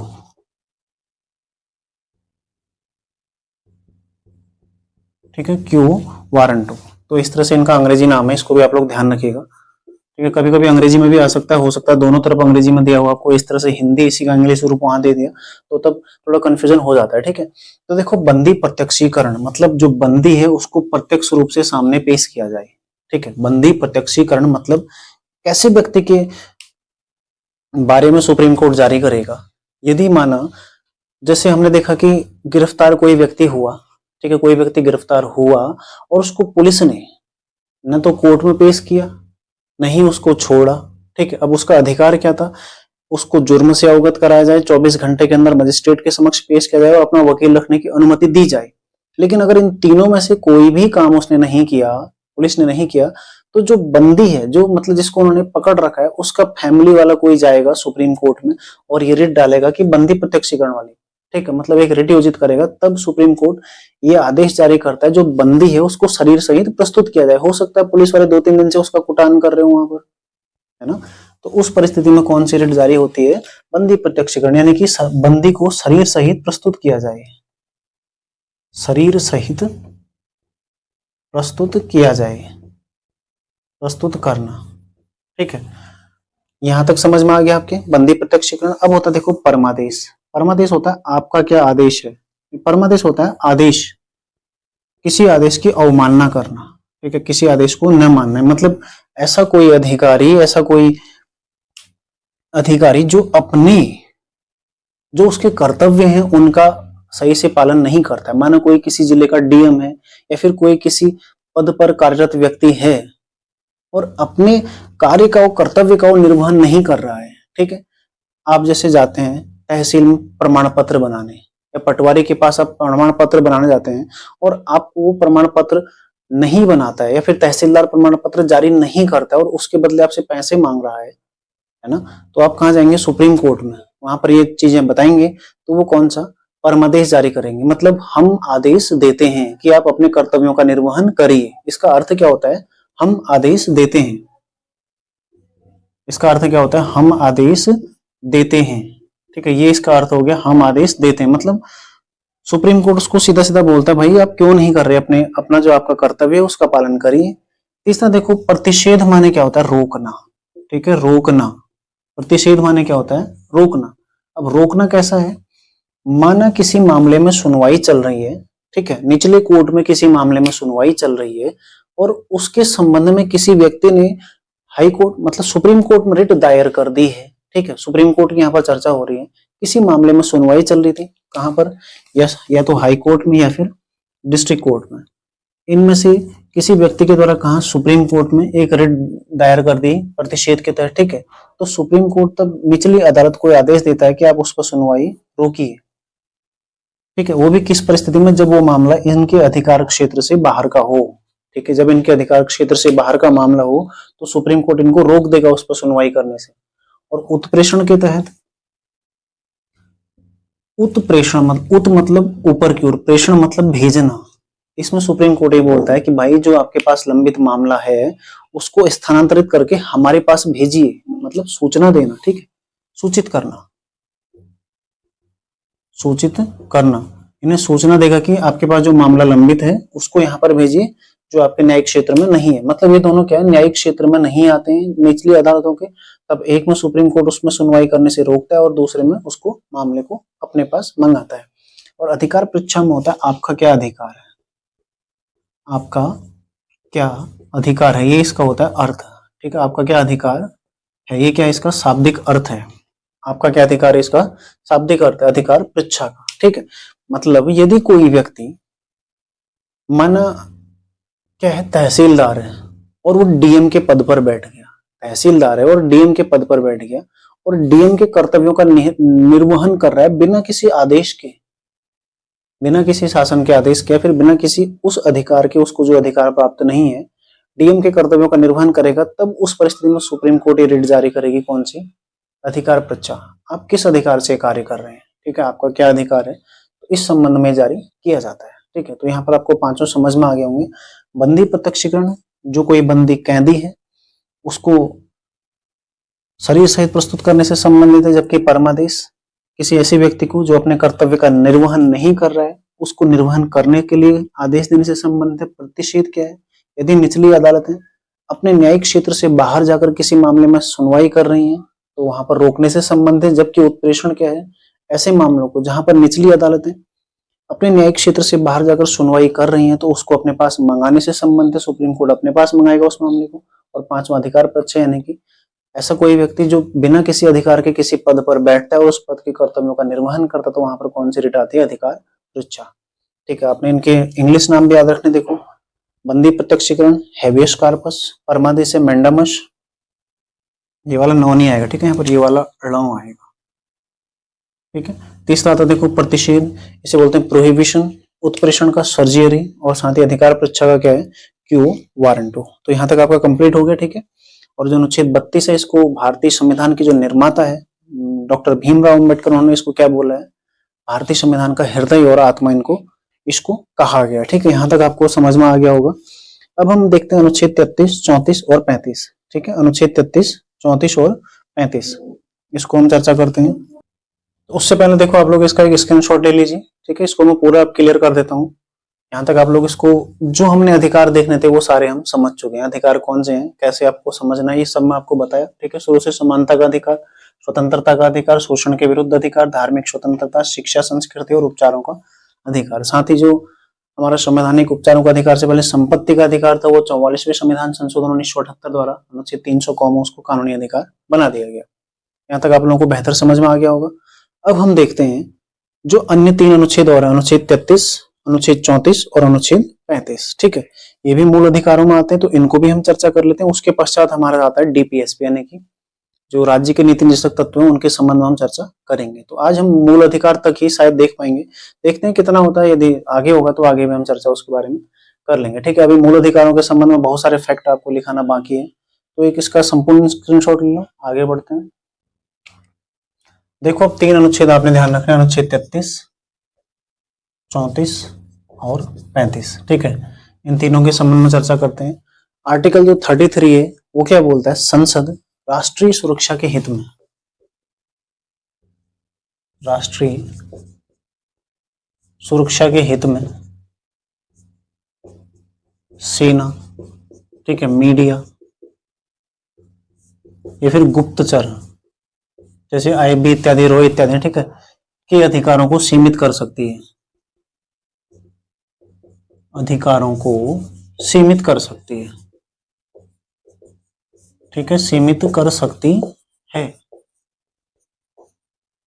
ठीक है, क्यू वारंटो। तो इस तरह से इनका अंग्रेजी नाम है, इसको भी आप लोग ध्यान रखिएगा, ठीक है। कभी कभी अंग्रेजी में भी आ सकता है, हो सकता है दोनों तरफ अंग्रेजी में दिया हुआ आपको, इस तरह से हिंदी इसी का इंग्लिश रूप वहां दे दिया तो तब थोड़ा कंफ्यूजन हो जाता है, ठीक है। तो देखो बंदी प्रत्यक्षीकरण मतलब जो बंदी है उसको प्रत्यक्ष रूप से सामने पेश किया जाए, ठीक है। बंदी प्रत्यक्षीकरण मतलब कैसे व्यक्ति के बारे में सुप्रीम कोर्ट जारी करेगा? यदि माना जैसे हमने देखा कि गिरफ्तार कोई व्यक्ति हुआ, ठीक है, कोई व्यक्ति गिरफ्तार हुआ और उसको पुलिस ने न तो कोर्ट में पेश किया, नहीं उसको छोड़ा, ठीक है। अब उसका अधिकार क्या था? उसको जुर्म से अवगत कराया जाए, 24 घंटे के अंदर मजिस्ट्रेट के समक्ष पेश किया जाए और अपना वकील रखने की अनुमति दी जाए। लेकिन अगर इन तीनों में से कोई भी काम उसने नहीं किया, पुलिस ने नहीं किया, तो जो बंदी है, जो मतलब जिसको उन्होंने पकड़ रखा है, उसका फैमिली वाला कोई जाएगा सुप्रीम कोर्ट में और ये रिट डालेगा कि बंदी प्रत्यक्षीकरण वाली, ठीक है, मतलब एक रिट योजित करेगा। तब सुप्रीम कोर्ट ये आदेश जारी करता है जो बंदी है उसको शरीर सहित प्रस्तुत किया जाए। हो सकता है पुलिस वाले 2-3 दिन से उसका कुटान कर रहे हो वहां पर, है ना। तो उस परिस्थिति में कौन सी रिट जारी होती है? बंदी प्रत्यक्षीकरण, यानी कि बंदी को शरीर सहित प्रस्तुत किया जाए, शरीर सहित प्रस्तुत किया जाए, प्रस्तुत करना, ठीक है। यहां तक समझ में आ गया आपके बंदी प्रत्यक्षीकरण। अब होता है देखो परमादेश। परमादेश होता है आपका क्या आदेश है? परमादेश होता है आदेश, किसी आदेश की अवमानना करना, ठीक है, किसी आदेश को न मानना है। मतलब ऐसा कोई अधिकारी, ऐसा कोई अधिकारी जो अपने जो उसके कर्तव्य हैं उनका सही से पालन नहीं करता है। मानो कोई किसी जिले का डीएम है या फिर कोई किसी पद पर कार्यरत व्यक्ति है और अपने कार्य का, कर्तव्य का निर्वहन नहीं कर रहा है, ठीक है। आप जैसे जाते हैं तहसील में प्रमाण पत्र बनाने, या पटवारी के पास आप प्रमाण पत्र बनाने जाते हैं और आप वो प्रमाण पत्र नहीं बनाता है, या फिर तहसीलदार प्रमाण पत्र जारी नहीं करता है और उसके बदले आपसे पैसे मांग रहा है ना, तो आप कहाँ जाएंगे? सुप्रीम कोर्ट में। वहां पर ये चीजें बताएंगे तो वो कौन सा परमादेश जारी करेंगे, मतलब हम आदेश देते हैं कि आप अपने कर्तव्यों का निर्वहन करिए। इसका अर्थ क्या होता है? हम आदेश देते हैं। इसका अर्थ क्या होता है? हम आदेश देते हैं। ठीक है, ये इसका अर्थ हो गया, हम आदेश देते हैं। मतलब सुप्रीम कोर्ट उसको सीधा सीधा बोलता है, भाई आप क्यों नहीं कर रहे अपना जो आपका कर्तव्य है उसका पालन करिए। तीसरा देखो, प्रतिषेध माने क्या होता है? रोकना। ठीक है, रोकना। प्रतिषेध माने क्या होता है? रोकना। अब रोकना कैसा है? माना किसी मामले में सुनवाई चल रही है, ठीक है, निचले कोर्ट में किसी मामले में सुनवाई चल रही है और उसके संबंध में किसी व्यक्ति ने हाई कोर्ट मतलब सुप्रीम कोर्ट में रिट दायर कर दी है। ठीक है, सुप्रीम कोर्ट की यहाँ पर चर्चा हो रही है, किसी मामले में सुनवाई चल रही थी, कहां पर? या तो हाई कोर्ट में या फिर डिस्ट्रिक्ट कोर्ट में। इनमें से किसी व्यक्ति के द्वारा कहा सुप्रीम कोर्ट में एक रिट दायर कर दी प्रतिषेध के तहत। ठीक है, तो सुप्रीम कोर्ट तब निचली अदालत को आदेश देता है कि आप उस पर सुनवाई रोकिए। ठीक है, वो भी किस परिस्थिति में? जब वो मामला इनके अधिकार क्षेत्र से बाहर का हो। ठीक है, जब इनके अधिकार क्षेत्र से बाहर का मामला हो तो सुप्रीम कोर्ट इनको रोक देगा उस पर सुनवाई करने से। और उत्प्रेषण के तहत, उत्प्रेषण मतलब ऊपर की ओर, प्रेषण मतलब भेजना। इसमें सुप्रीम कोर्ट ये बोलता है कि भाई जो आपके पास लंबित मामला है उसको स्थानांतरित करके हमारे पास भेजिए, मतलब सूचना देना। ठीक है, सूचित करना, सूचित करना। इन्हें सूचना देगा कि आपके पास जो मामला लंबित है उसको यहाँ पर भेजिए जो आपके न्यायिक क्षेत्र में नहीं है। मतलब ये दोनों क्या है? न्यायिक क्षेत्र में नहीं आते हैं निचली अदालतों के, तब एक में सुप्रीम कोर्ट उसमें सुनवाई करने से रोकता है और दूसरे में उसको मामले को अपने पास मंगाता है। और अधिकार पृच्छा में होता है आपका क्या अधिकार है, आपका क्या अधिकार है, ये इसका होता है अर्थ। ठीक है, आपका क्या अधिकार है, ये क्या इसका शाब्दिक अर्थ है। आपका क्या अधिकार है, इसका शाब्दिक अर्थ है अधिकार पृच्छा का। ठीक है, मतलब यदि कोई व्यक्ति माना क्या है, तहसीलदार है और वो डीएम के पद पर बैठ गया, तहसीलदार है और डीएम के पद पर बैठ गया और डीएम के कर्तव्यों का निर्वहन कर रहा है बिना किसी आदेश के, बिना किसी शासन के आदेश के, फिर बिना किसी उस अधिकार के, उसको जो अधिकार प्राप्त नहीं है, डीएम के कर्तव्यों का निर्वहन करेगा, तब उस परिस्थिति में सुप्रीम कोर्ट ये रिट जारी करेगी। कौन सी? अधिकार पृच्छा। आप किस अधिकार से कार्य कर रहे हैं, ठीक है, आपका क्या अधिकार है, तो इस संबंध में जारी किया जाता है। ठीक है, तो यहाँ पर आपको पांचों समझ में आ गए होंगे। बंदी प्रत्यक्षीकरण, जो कोई बंदी कैदी है उसको शरीर सहित प्रस्तुत करने से संबंधित है, जबकि परमादेश किसी ऐसे व्यक्ति को जो अपने कर्तव्य का निर्वहन नहीं कर रहा है उसको निर्वहन करने के लिए आदेश देने से संबंधित है। प्रतिषेध क्या है? यदि निचली अदालतें अपने न्यायिक क्षेत्र से बाहर जाकर किसी मामले में सुनवाई कर रही हैं तो वहां पर रोकने से संबंधित है। जबकि उत्प्रेषण क्या है? ऐसे मामलों को जहां पर निचली अदालतें अपने न्यायिक क्षेत्र से बाहर जाकर सुनवाई कर रही हैं तो उसको अपने पास मंगाने से संबंधित है, सुप्रीम कोर्ट अपने पास मंगाएगा उस मामले को। और पांचवा अधिकार पृच्छा, यानी कि ऐसा कोई व्यक्ति जो बिना किसी अधिकार के किसी पद पर बैठता है और उस पद के कर्तव्यों का निर्वहन करता है, तो वहां पर कौन सी रिट आती है? अधिकार पृच्छा। ठीक है, आपने इनके इंग्लिश नाम भी याद रखने। देखो, बंदी प्रत्यक्षीकरण हैबियस कार्पस, परमादेश मैंडामस, ये वाला नो नहीं आएगा। ठीक है, यहाँ पर ये वाला ळौ आएगा। ठीक है, तीसरा आता देखो प्रतिषेध, इसे बोलते हैं प्रोहिबिशन। उत्प्रेषण का सर्जियरी, और साथ ही अधिकार पृच्छा का क्या है? Quo warranto. तो यहाँ तक आपका कंप्लीट हो गया। ठीक है, और जो अनुच्छेद 32 है इसको भारतीय संविधान के जो निर्माता है डॉक्टर भीमराव अम्बेडकर, उन्होंने इसको क्या बोला है? भारतीय संविधान का हृदय और आत्मा इनको इसको कहा गया। ठीक है, यहाँ तक आपको समझ में आ गया होगा। अब हम देखते हैं अनुच्छेद 33, 34 और 35। ठीक है, अनुच्छेद 33, 34 और 35 इसको हम चर्चा करते हैं। उससे पहले देखो आप लोग इसका एक स्क्रीनशॉट ले लीजिए। ठीक है, इसको मैं पूरा क्लियर कर देता हूँ। यहाँ तक आप लोग इसको, जो हमने अधिकार देखने थे वो सारे हम समझ चुके हैं। अधिकार कौन से हैं, कैसे आपको समझना है, ये सब मैं आपको बताया। ठीक है, शुरू से समानता का अधिकार, स्वतंत्रता का अधिकार, शोषण के विरुद्ध अधिकार, धार्मिक स्वतंत्रता, शिक्षा, संस्कृति और उपचारों का अधिकार। साथ ही जो हमारा संवैधानिक उपचारों का अधिकार से पहले संपत्ति का अधिकार था, वो 44वें संविधान संशोधन 1978 द्वारा अनुच्छेद 300 कॉमा उसको कानूनी अधिकार बना दिया गया। यहाँ तक आप लोगों को बेहतर समझ में आ गया होगा। अब हम देखते हैं जो अन्य तीन अनुच्छेद और अनुच्छेद 33, अनुच्छेद 34 और अनुच्छेद 35। ठीक है, ये भी मूल अधिकारों में आते हैं, तो इनको भी हम चर्चा कर लेते हैं। उसके पश्चात हमारा आता है डीपीएसपी, यानी कि जो राज्य के नीति निदेशक तत्व हैं उनके संबंध में हम चर्चा करेंगे। तो आज हम मूल अधिकार तक ही शायद देख पाएंगे, देखते हैं कितना होता है, यदि आगे होगा तो आगे भी हम चर्चा उसके बारे में कर लेंगे। ठीक है, अभी मूल अधिकारों के संबंध में बहुत सारे फैक्ट आपको लिखाना बाकी है, तो एक इसका संपूर्ण स्क्रीनशॉट ले लो। आगे बढ़ते हैं। देखो अब 3 अनुच्छेद आपने ध्यान रखना है, अनुच्छेद 33, 34 और 35। ठीक है, इन तीनों के संबंध में चर्चा करते हैं। आर्टिकल जो 33 है वो क्या बोलता है, संसद राष्ट्रीय सुरक्षा के हित में, राष्ट्रीय सुरक्षा के हित में सेना, ठीक है, मीडिया या फिर गुप्तचर जैसे आईबी इत्यादि, रो इत्यादि, ठीक है, के अधिकारों को सीमित कर सकती है, अधिकारों को सीमित कर सकती है। ठीक है, सीमित कर सकती है,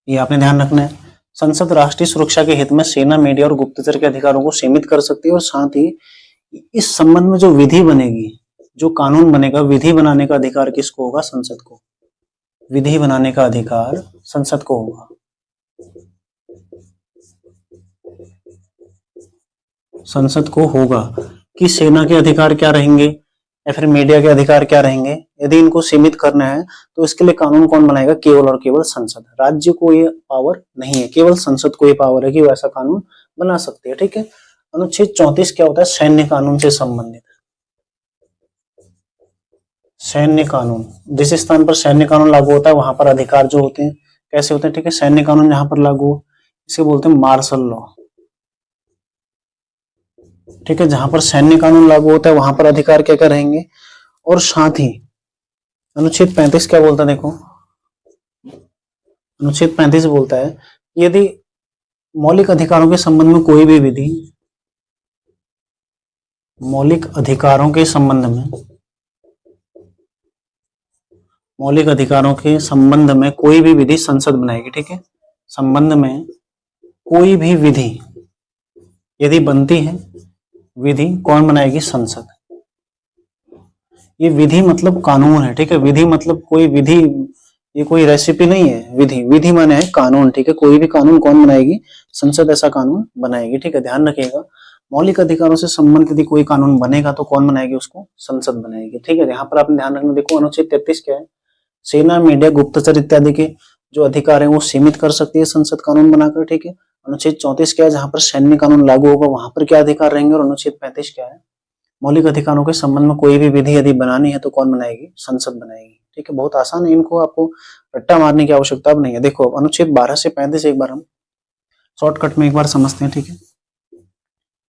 ये आपने ध्यान रखना है। संसद राष्ट्रीय सुरक्षा के हित में सेना, मीडिया और गुप्तचर के अधिकारों को सीमित कर सकती है, और साथ ही इस संबंध में जो विधि बनेगी, जो कानून बनेगा, विधि बनाने का अधिकार किसको होगा, संसद को। विधि बनाने का अधिकार संसद को होगा। संसद को होगा कि सेना के अधिकार क्या रहेंगे या फिर मीडिया के अधिकार क्या रहेंगे, यदि इनको सीमित करना है तो इसके लिए कानून कौन बनाएगा, केवल और केवल संसद। राज्य को ये पावर नहीं है, केवल संसद को ये पावर है कि वो ऐसा कानून बना सकती है। ठीक है, अनुच्छेद 34 क्या होता है, सैन्य कानून से संबंधित। सैन्य कानून, जिस स्थान पर सैन्य कानून लागू होता है वहां पर अधिकार जो होते हैं कैसे होते हैं, ठीक है, सैन्य कानून जहां पर लागू हो इसे बोलते हैं मार्शल लॉ। ठीक है, जहां पर सैन्य कानून लागू होता है वहां पर अधिकार क्या क्या रहेंगे। और साथ ही अनुच्छेद 35 क्या बोलता है, देखो अनुच्छेद 35 बोलता है यदि मौलिक अधिकारों के संबंध में कोई भी विधि, मौलिक अधिकारों के संबंध में, मौलिक अधिकारों के संबंध में कोई भी विधि संसद बनाएगी। ठीक है, संबंध में कोई भी विधि यदि बनती है, विधि कौन बनाएगी, संसद। ये विधि मतलब कानून है। ठीक है, विधि मतलब कोई विधि, ये कोई रेसिपी नहीं है। विधि, विधि माने है कानून। ठीक है, कोई भी कानून कौन बनाएगी, संसद ऐसा कानून बनाएगी। ठीक है, ध्यान रखिएगा, मौलिक अधिकारों से संबंधित यदि कोई कानून बनेगा तो कौन बनाएगी, उसको संसद बनाएगी। ठीक है, यहाँ पर आपने ध्यान रखना, देखो अनुच्छेद 33 क्या है, सेना, मीडिया, गुप्तचर इत्यादि के जो अधिकार है वो सीमित कर सकती है संसद कानून बनाकर। ठीक है, अनुच्छेद 34 क्या है, जहां पर सैन्य कानून लागू होगा वहां पर क्या अधिकार रहेंगे। और अनुच्छेद 35 क्या है, मौलिक अधिकारों के संबंध में कोई भी विधि यदि बनानी है तो कौन बनाएगी, संसद बनाएगी। ठीक है, बहुत आसान है, इनको आपको रट्टा मारने की आवश्यकता अब नहीं है। देखो अनुच्छेद 12 से 35 एक बार हम शॉर्टकट में एक बार समझते हैं। ठीक है,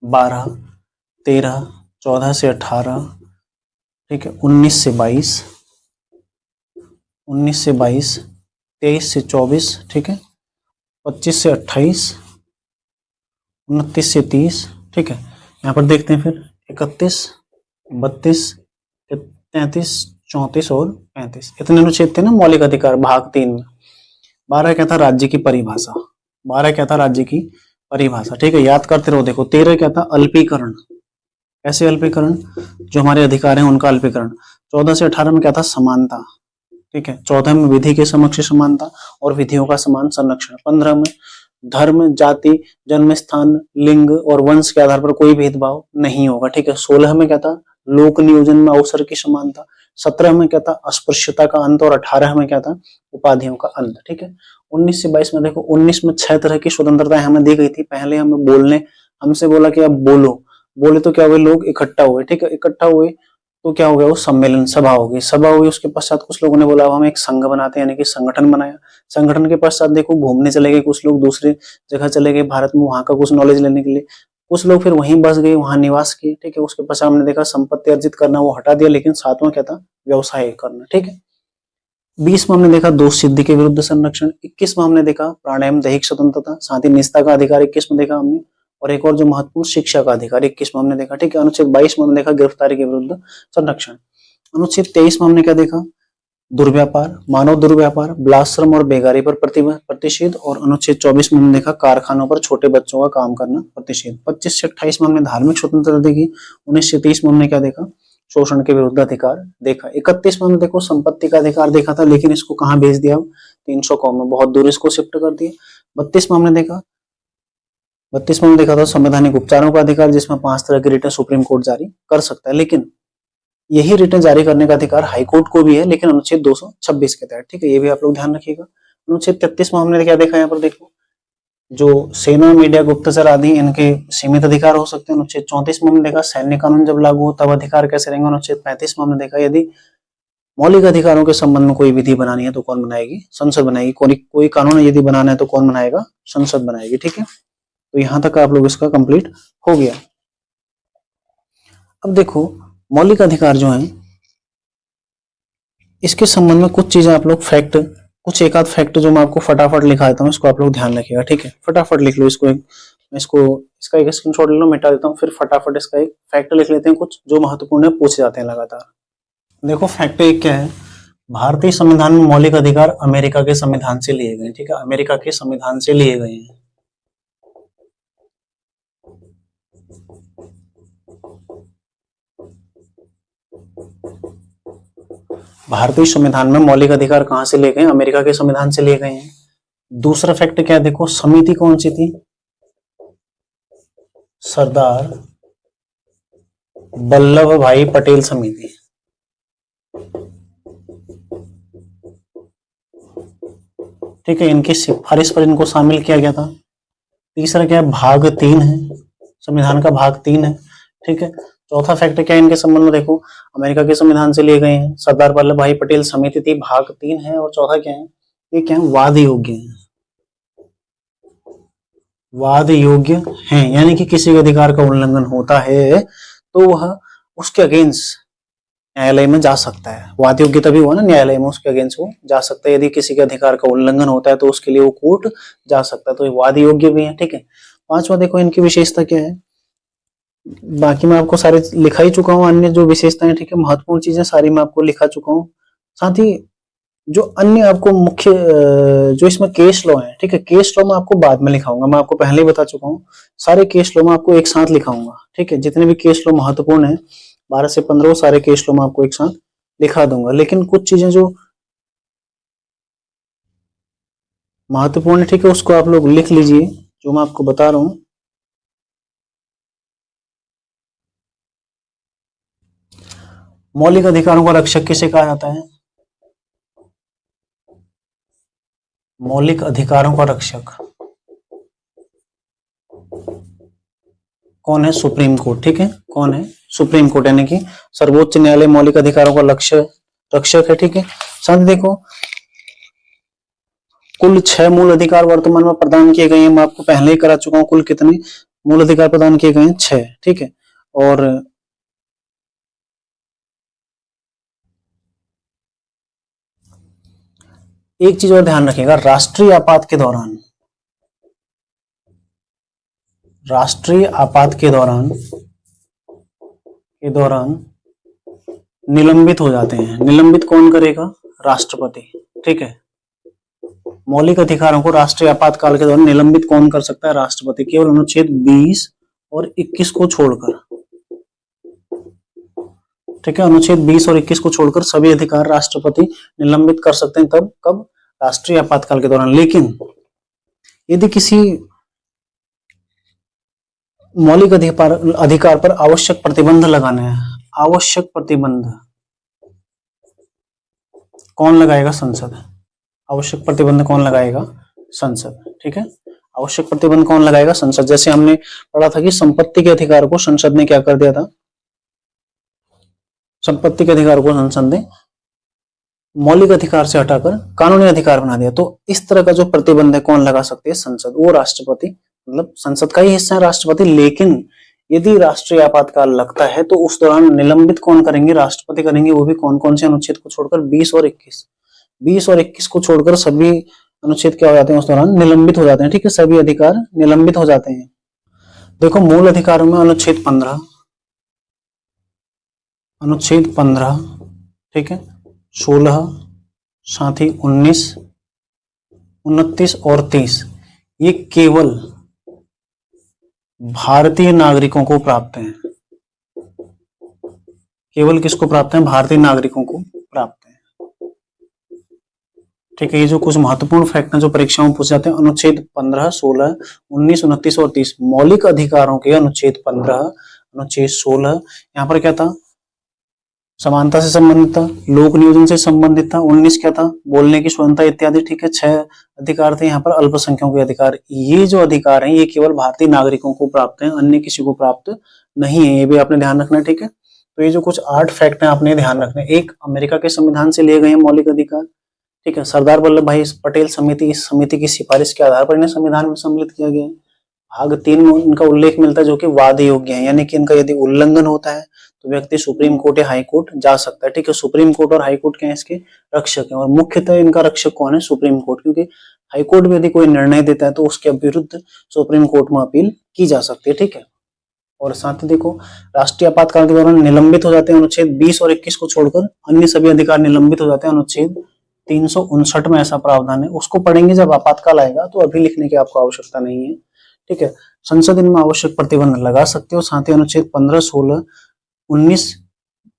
12, 13, 14 से 18, ठीक है, 19 से 22, 19 से 22, 23 से 24, ठीक है, 25 से 28, 29 से 30। ठीक है, यहाँ पर देखते हैं फिर 31, 32, 33, 34 और 35, इतने अनुच्छेद थे ना मौलिक अधिकार भाग 3 में। 12 क्या था, राज्य की परिभाषा। 12 क्या था, राज्य की परिभाषा। ठीक है, याद करते रहो। देखो 13 क्या था, अल्पीकरण। कैसे अल्पीकरण, जो हमारे अधिकार हैं उनका अल्पीकरण। 14 से 18 में क्या था, समानता। ठीक है, 14 में विधि के समक्ष समानता और विधियों का समान संरक्षण। 15 में धर्म, जाति, जन्म स्थान, लिंग और वंश के आधार पर कोई भेदभाव नहीं होगा। ठीक है, 16 में क्या था, लोक नियोजन में अवसर की समानता। 17 में क्या था, अस्पृश्यता का अंत। और 18 में क्या था, उपाधियों का अंत। ठीक है, 19 से 22 में देखो, 19 में 6 तरह की स्वतंत्रता हमें दी गई थी। पहले हमें बोलने, हमसे बोला कि अब बोलो, बोले तो क्या हुए, लोग इकट्ठा हुए। ठीक है, इकट्ठा हुए तो क्या हो गया, वो सम्मेलन, सभा होगी। सभा हुई, उसके पश्चात कुछ लोगों ने बोला हम एक संघ बनाते हैं, यानी कि संगठन बनाया। संगठन के पश्चात देखो घूमने चले गए कुछ लोग, दूसरे जगह चले गए भारत में, वहां का कुछ नॉलेज लेने के लिए। कुछ लोग फिर वहीं बस गए, वहां निवास किए। ठीक है, उसके पश्चात हमने देखा संपत्ति अर्जित करना वो हटा दिया, लेकिन सातवां क्या था, व्यवसाय करना। ठीक है, 20 में हमने देखा दोष सिद्धि के विरुद्ध संरक्षण। 21 में हमने देखा प्राणायाम, दैहिक स्वतंत्रता, साथ ही निजता का अधिकार 21 में देखा हमने। और एक और जो महत्वपूर्ण, शिक्षा का अधिकार 21 में हमने देखा। ठीक है, अनुच्छेद 22 में हमने देखा गिरफ्तारी के विरुद्ध संरक्षण। अनुच्छेद 23 में हमने क्या देखा, दुर्व्यापार, मानव दुर्व्यापार, बलात्श्रम और बेगारी पर प्रतिषेध। और अनुच्छेद 24 में हमने देखा कारखानों पर छोटे बच्चों का काम करना प्रतिषेध। 25 से 28 में हमने धार्मिक स्वतंत्रता देखी। 19 से 30 में हमने क्या देखा, शोषण के विरुद्ध अधिकार देखा। 31 में हमने देखो संपत्ति का अधिकार देखा था, लेकिन इसको कहाँ भेज दिया, 300 कॉम में बहुत दूर इसको शिफ्ट कर दिया। 32 में हमने देखा था संवैधानिक उपचारों का अधिकार, जिसमें 5 तरह की रिटें सुप्रीम कोर्ट जारी कर सकता है, लेकिन यही रिटें जारी करने का अधिकार हाईकोर्ट को भी है, लेकिन अनुच्छेद 226 के तहत। ठीक है, ये भी आप लोग ध्यान रखिएगा। अनुच्छेद 33 में हमने क्या देखा, यहाँ पर देखो जो सेना, मीडिया, गुप्तचर आदि इनके सीमित अधिकार हो सकते हैं। अनुच्छेद 34 में हमने देखा सैन्य कानून जब लागू हो तब अधिकार कैसे रहेंगे। अनुच्छेद 35 में हमने देखा यदि मौलिक अधिकारों के संबंध में कोई विधि बनानी है तो कौन बनाएगी, संसद बनाएगी। कोई कानून यदि बनाना है तो कौन बनाएगा, संसद बनाएगी। ठीक है, तो यहां तक आप लोग इसका कंप्लीट हो गया। अब देखो मौलिक अधिकार जो हैं, इसके संबंध में कुछ चीजें आप लोग फैक्ट, कुछ एक आध फैक्ट जो मैं आपको फटाफट लिखा देता हूँ, इसको आप लोग ध्यान रखिएगा। ठीक है, फटाफट लिख लो इसका एक स्क्रीनशॉट ले लो, मिटा देता हूँ, फिर फटाफट इसका एक फैक्ट लिख लेते हैं, कुछ जो महत्वपूर्ण है पूछे जाते हैं लगातार। देखो फैक्ट एक क्या है, भारतीय संविधान में मौलिक अधिकार अमेरिका के संविधान से लिए गए। ठीक है, अमेरिका के संविधान से लिए गए हैं। भारतीय संविधान में मौलिक अधिकार कहां से लिए गए, अमेरिका के संविधान से लिए गए हैं। दूसरा फैक्ट क्या है, देखो समिति कौन सी थी, सरदार वल्लभ भाई पटेल समिति। ठीक है, इनकी सिफारिश पर इनको शामिल किया गया था। तीसरा क्या है, भाग 3 है, संविधान का भाग 3 है। ठीक है, चौथा फैक्ट क्या है इनके संबंध में, देखो अमेरिका के संविधान से लिए गए हैं, सरदार वल्लभ भाई पटेल समिति थी, भाग 3 है, और चौथा क्या है, ये क्या है, वाद योग्य है, वाद योग्य है, यानी कि किसी के अधिकार का उल्लंघन होता है तो वह उसके अगेंस्ट न्यायालय में जा सकता है। वाद योग्य तभी हुआ ना, न्यायालय में उसके अगेंस्ट वो जा सकता है। यदि किसी के अधिकार का उल्लंघन होता है तो उसके लिए वो कोर्ट जा सकता है, तो ये वाद योग्य भी है। ठीक है, पांचवा देखो इनकी विशेषता क्या है, बाकी मैं आपको सारे लिखा ही चुका हूँ, अन्य जो विशेषताएं, ठीक है, महत्वपूर्ण चीजें सारी मैं आपको लिखा चुका हूँ। साथ ही जो अन्य आपको मुख्य जो इसमें केस लॉ है, ठीक है, केस लॉ मैं आपको बाद में लिखाऊंगा, मैं आपको पहले ही बता चुका हूँ, सारे केस लॉ मैं आपको एक साथ लिखाऊंगा। ठीक है, जितने भी केस लॉ महत्वपूर्ण है 12 से 15 सारे केस लॉ मैं आपको एक साथ लिखा दूंगा, लेकिन कुछ चीजें जो महत्वपूर्ण है, ठीक है, उसको आप लोग लिख लीजिए जो मैं आपको बता रहा हूं। मौलिक अधिकारों का रक्षक किसे कहा जाता है, मौलिक अधिकारों का रक्षक कौन है, सुप्रीम कोर्ट। ठीक है, कौन है, सुप्रीम कोर्ट, यानी कि सर्वोच्च न्यायालय मौलिक अधिकारों का रक्षक है। ठीक है, साथ देखो कुल 6 मूल अधिकार वर्तमान में प्रदान किए गए हैं, मैं आपको पहले ही करा चुका हूं, कुल कितने मूल अधिकार प्रदान किए गए हैं, 6। ठीक है, और एक चीज और ध्यान रखिएगा, राष्ट्रीय आपात के दौरान निलंबित हो जाते हैं। निलंबित कौन करेगा, राष्ट्रपति। ठीक है, मौलिक अधिकारों को राष्ट्रीय आपातकाल के दौरान निलंबित कौन कर सकता है, राष्ट्रपति, केवल अनुच्छेद 20 और 21 को छोड़कर। ठीक है, अनुच्छेद 20 और 21 को छोड़कर सभी अधिकार राष्ट्रपति निलंबित कर सकते हैं, तब कब, राष्ट्रीय आपातकाल के दौरान। लेकिन यदि किसी मौलिक अधिकार पर आवश्यक प्रतिबंध लगाना है, आवश्यक प्रतिबंध कौन लगाएगा, संसद। आवश्यक प्रतिबंध कौन लगाएगा, संसद। ठीक है, आवश्यक प्रतिबंध कौन लगाएगा, संसद। जैसे हमने पढ़ा था कि संपत्ति के अधिकार को संसद ने क्या कर दिया था, संपत्ति के अधिकार को संसद ने मौलिक अधिकार से हटाकर कानूनी अधिकार बना दिया। तो इस तरह का जो प्रतिबंध है कौन लगा सकते हैं, संसद, वो राष्ट्रपति, मतलब संसद का ही हिस्सा है राष्ट्रपति। लेकिन यदि राष्ट्रीय आपातकाल लगता है तो उस दौरान निलंबित कौन करेंगे, राष्ट्रपति करेंगे, वो भी कौन कौन से अनुच्छेद को छोड़कर, 20 और 21 को छोड़कर सभी अनुच्छेद क्या हो जाते हैं, उस दौरान निलंबित हो जाते हैं। ठीक है, सभी अधिकार निलंबित हो जाते हैं। देखो मूल अधिकारों में अनुच्छेद 15, ठीक है, 16, साथ ही 19, 29 और 30, ये केवल भारतीय नागरिकों को प्राप्त हैं, केवल किसको प्राप्त है? भारतीय नागरिकों को प्राप्त है। ठीक है, ये जो कुछ महत्वपूर्ण फैक्ट हैं जो परीक्षाओं में पूछे जाते हैं, अनुच्छेद 15, 16, 19, 29 और 30 मौलिक अधिकारों के अनुच्छेद 15, अनुच्छेद 16 यहाँ पर क्या था? समानता से संबंधित था, लोक नियोजन से संबंधित था। 19 क्या था? बोलने की स्वतंत्रता इत्यादि। ठीक है, 6 अधिकार थे यहाँ पर अल्पसंख्यकों के अधिकार। ये जो अधिकार हैं ये केवल भारतीय नागरिकों को प्राप्त है, अन्य किसी को प्राप्त नहीं है, ये भी आपने ध्यान रखना है। ठीक है, तो ये जो कुछ 8 फैक्ट हैं आपने ध्यान रखने। एक, अमेरिका के संविधान से लिए गए हैं मौलिक अधिकार। ठीक है, सरदार वल्लभ भाई पटेल समिति, इस समिति की सिफारिश के आधार पर इन्हें संविधान में सम्मिलित किया गया है। भाग 3 में इनका उल्लेख मिलता है जो कि वाद योग्य है, यानी कि इनका यदि उल्लंघन होता है तो व्यक्ति सुप्रीम कोर्ट या हाई कोर्ट जा सकता है। ठीक है, सुप्रीम कोर्ट और हाई कोर्ट क्या है? इसके रक्षक हैं, और मुख्यतः इनका रक्षक कौन है? सुप्रीम कोर्ट, क्योंकि हाई कोर्ट भी यदि कोई निर्णय देता है तो उसके विरुद्ध सुप्रीम कोर्ट में अपील की जा सकती है। ठीक है, और साथ ही देखो, राष्ट्रीय आपातकाल के दौरान निलंबित हो जाते हैं, अनुच्छेद 20 और 21 को छोड़कर अन्य सभी अधिकार निलंबित हो जाते हैं। अनुच्छेद 359 में ऐसा प्रावधान है, उसको पढ़ेंगे जब आपातकाल आएगा, तो अभी लिखने की आपको आवश्यकता नहीं है। ठीक है, संसद इनमें आवश्यक प्रतिबंध लगा सकते हो। साथ ही अनुच्छेद 15, 16, 19,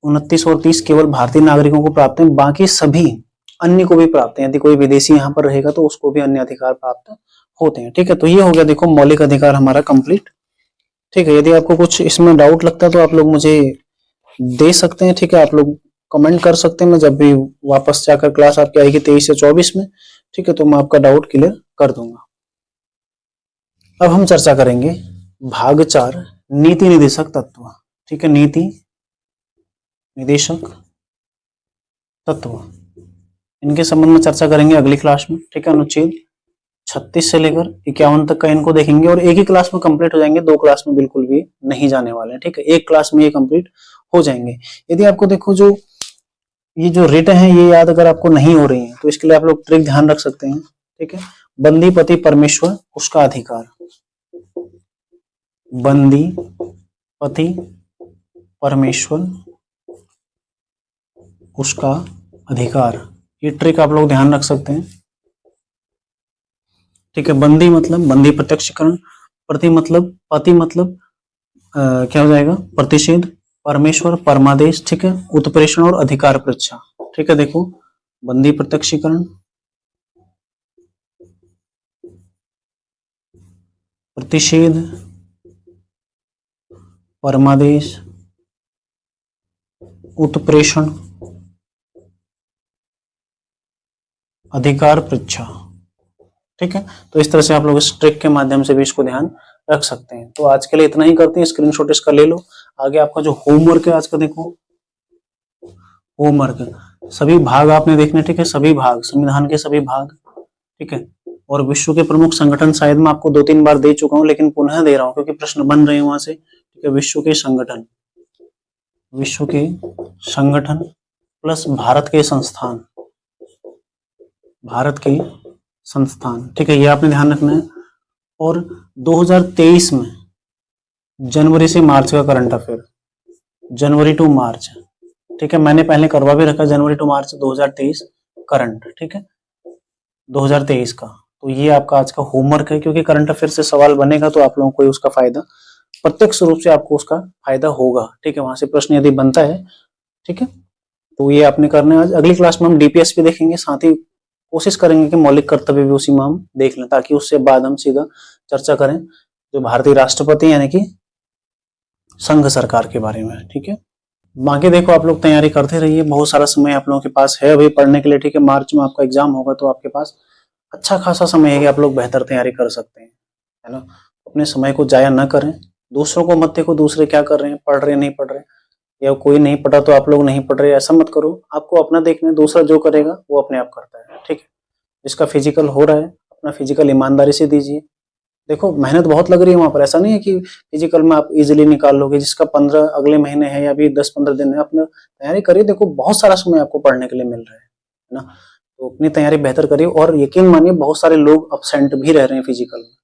29 और 30 केवल भारतीय नागरिकों को प्राप्त है, बाकी सभी अन्य को भी प्राप्त है। यदि कोई विदेशी यहाँ पर रहेगा तो उसको भी अन्य अधिकार प्राप्त होते हैं। ठीक है, तो ये हो गया देखो मौलिक अधिकार हमारा कंप्लीट। ठीक है, यदि आपको कुछ इसमें डाउट लगता है तो आप लोग मुझे दे सकते हैं। ठीक है, आप लोग कमेंट कर सकते हैं, मैं जब भी वापस जाकर क्लास आपकी आएगी 23 से 24 में, ठीक है, तो मैं आपका डाउट क्लियर कर दूंगा। अब हम चर्चा करेंगे भाग 4, नीति निदेशक तत्व। ठीक है, नीति निदेशक तत्व, इनके संबंध में चर्चा करेंगे अगली क्लास में। ठीक है, अनुच्छेद 36 से लेकर 51 तक का इनको देखेंगे, और एक ही क्लास में कंप्लीट हो जाएंगे, 2 क्लास में बिल्कुल भी नहीं जाने वाले हैं। ठीक है, एक क्लास में ये कंप्लीट हो जाएंगे। यदि आपको देखो जो ये जो रेट है ये याद अगर आपको नहीं हो रही है तो इसके लिए आप लोग ट्रिक ध्यान रख सकते हैं। ठीक है, बंदी पति परमेश्वर उसका अधिकार, बंदी पति परमेश्वर उसका अधिकार, ये ट्रिक आप लोग ध्यान रख सकते हैं। ठीक है, बंदी मतलब बंदी प्रत्यक्षीकरण, प्रति मतलब पति मतलब क्या हो जाएगा? प्रतिषेध, परमेश्वर परमादेश। ठीक है, उत्प्रेषण और अधिकार परीक्षा। ठीक है, देखो बंदी प्रत्यक्षीकरण, प्रतिषेध, परमादेश, उत्प्रेषण, अधिकार परीक्षा। ठीक है, तो इस तरह से आप लोग इस ट्रिक के माध्यम से भी इसको ध्यान रख सकते हैं। तो आज के लिए इतना ही करते हैं, स्क्रीनशॉट इसका ले लो। आगे आपका जो होमवर्क है आज का, देखो होमवर्क सभी भाग आपने देखने। ठीक है, सभी भाग, संविधान के सभी भाग। ठीक है, और विश्व के प्रमुख संगठन शायद मैं आपको 2-3 बार दे चुका हूं, लेकिन पुनः दे रहा हूं क्योंकि प्रश्न बन रहे हैं वहां से। ठीक है, विश्व के संगठन, विश्व के संगठन प्लस भारत के संस्थान, भारत के संस्थान। ठीक है, ये आपने ध्यान रखना है। और 2023 में जनवरी से मार्च का करंट अफेयर, जनवरी टू मार्च। ठीक है, मैंने पहले करवा भी रखा जनवरी टू मार्च 2023 करंट। ठीक है, 2023 का। तो ये आपका आज का होमवर्क है, क्योंकि करंट अफेयर से सवाल बनेगा तो आप लोगों को उसका फायदा, प्रत्यक्ष रूप से आपको उसका फायदा होगा। ठीक है, वहां से प्रश्न यदि बनता है, ठीक है, तो ये आपने करना है आज। अगली क्लास में हम डीपीएस भी देखेंगे, साथ ही कोशिश करेंगे कि मौलिक कर्तव्य भी उसी में हम देख लें, ताकि उससे बाद हम सीधा चर्चा करें जो भारतीय राष्ट्रपति यानी कि संघ सरकार के बारे में। ठीक है, बाकी देखो आप लोग तैयारी करते रहिए, बहुत सारा समय आप लोगों के पास है अभी पढ़ने के लिए। ठीक है, मार्च में आपका एग्जाम होगा तो आपके पास अच्छा खासा समय है कि आप लोग बेहतर तैयारी कर सकते हैं, है ना। अपने समय को जाया ना करें, दूसरों को मत देखो दूसरे क्या कर रहे हैं, पढ़ रहे नहीं पढ़ रहे, या कोई नहीं पढ़ा तो आप लोग नहीं पढ़ रहे, ऐसा मत करो। आपको अपना देखना है, दूसरा जो करेगा वो अपने आप करता है। ठीक है, जिसका फिजिकल हो रहा है अपना फिजिकल ईमानदारी से दीजिए। देखो मेहनत बहुत लग रही है वहां पर, ऐसा नहीं है कि फिजिकल में आप इजीली निकाल लोगे। जिसका 15 अगले महीने है या अभी 10-15 दिन है, अपना तैयारी करिए। देखो बहुत सारा समय आपको पढ़ने के लिए मिल रहा है ना, तो अपनी तैयारी बेहतर करिए। और यकीन मानिए बहुत सारे लोग अपसेंट भी रह रहे हैं फिजिकल में।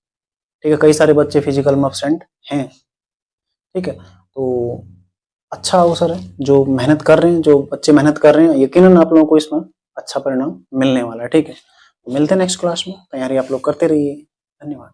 ठीक है, कई सारे बच्चे फिजिकल में अपसेंट हैं। ठीक है, तो अच्छा अवसर है, जो मेहनत कर रहे हैं, जो बच्चे मेहनत कर रहे हैं, यकीनन आप लोगों को इसमें अच्छा परिणाम मिलने वाला है। ठीक है, तो मिलते हैं नेक्स्ट क्लास में, तैयारी आप लोग करते रहिए। धन्यवाद।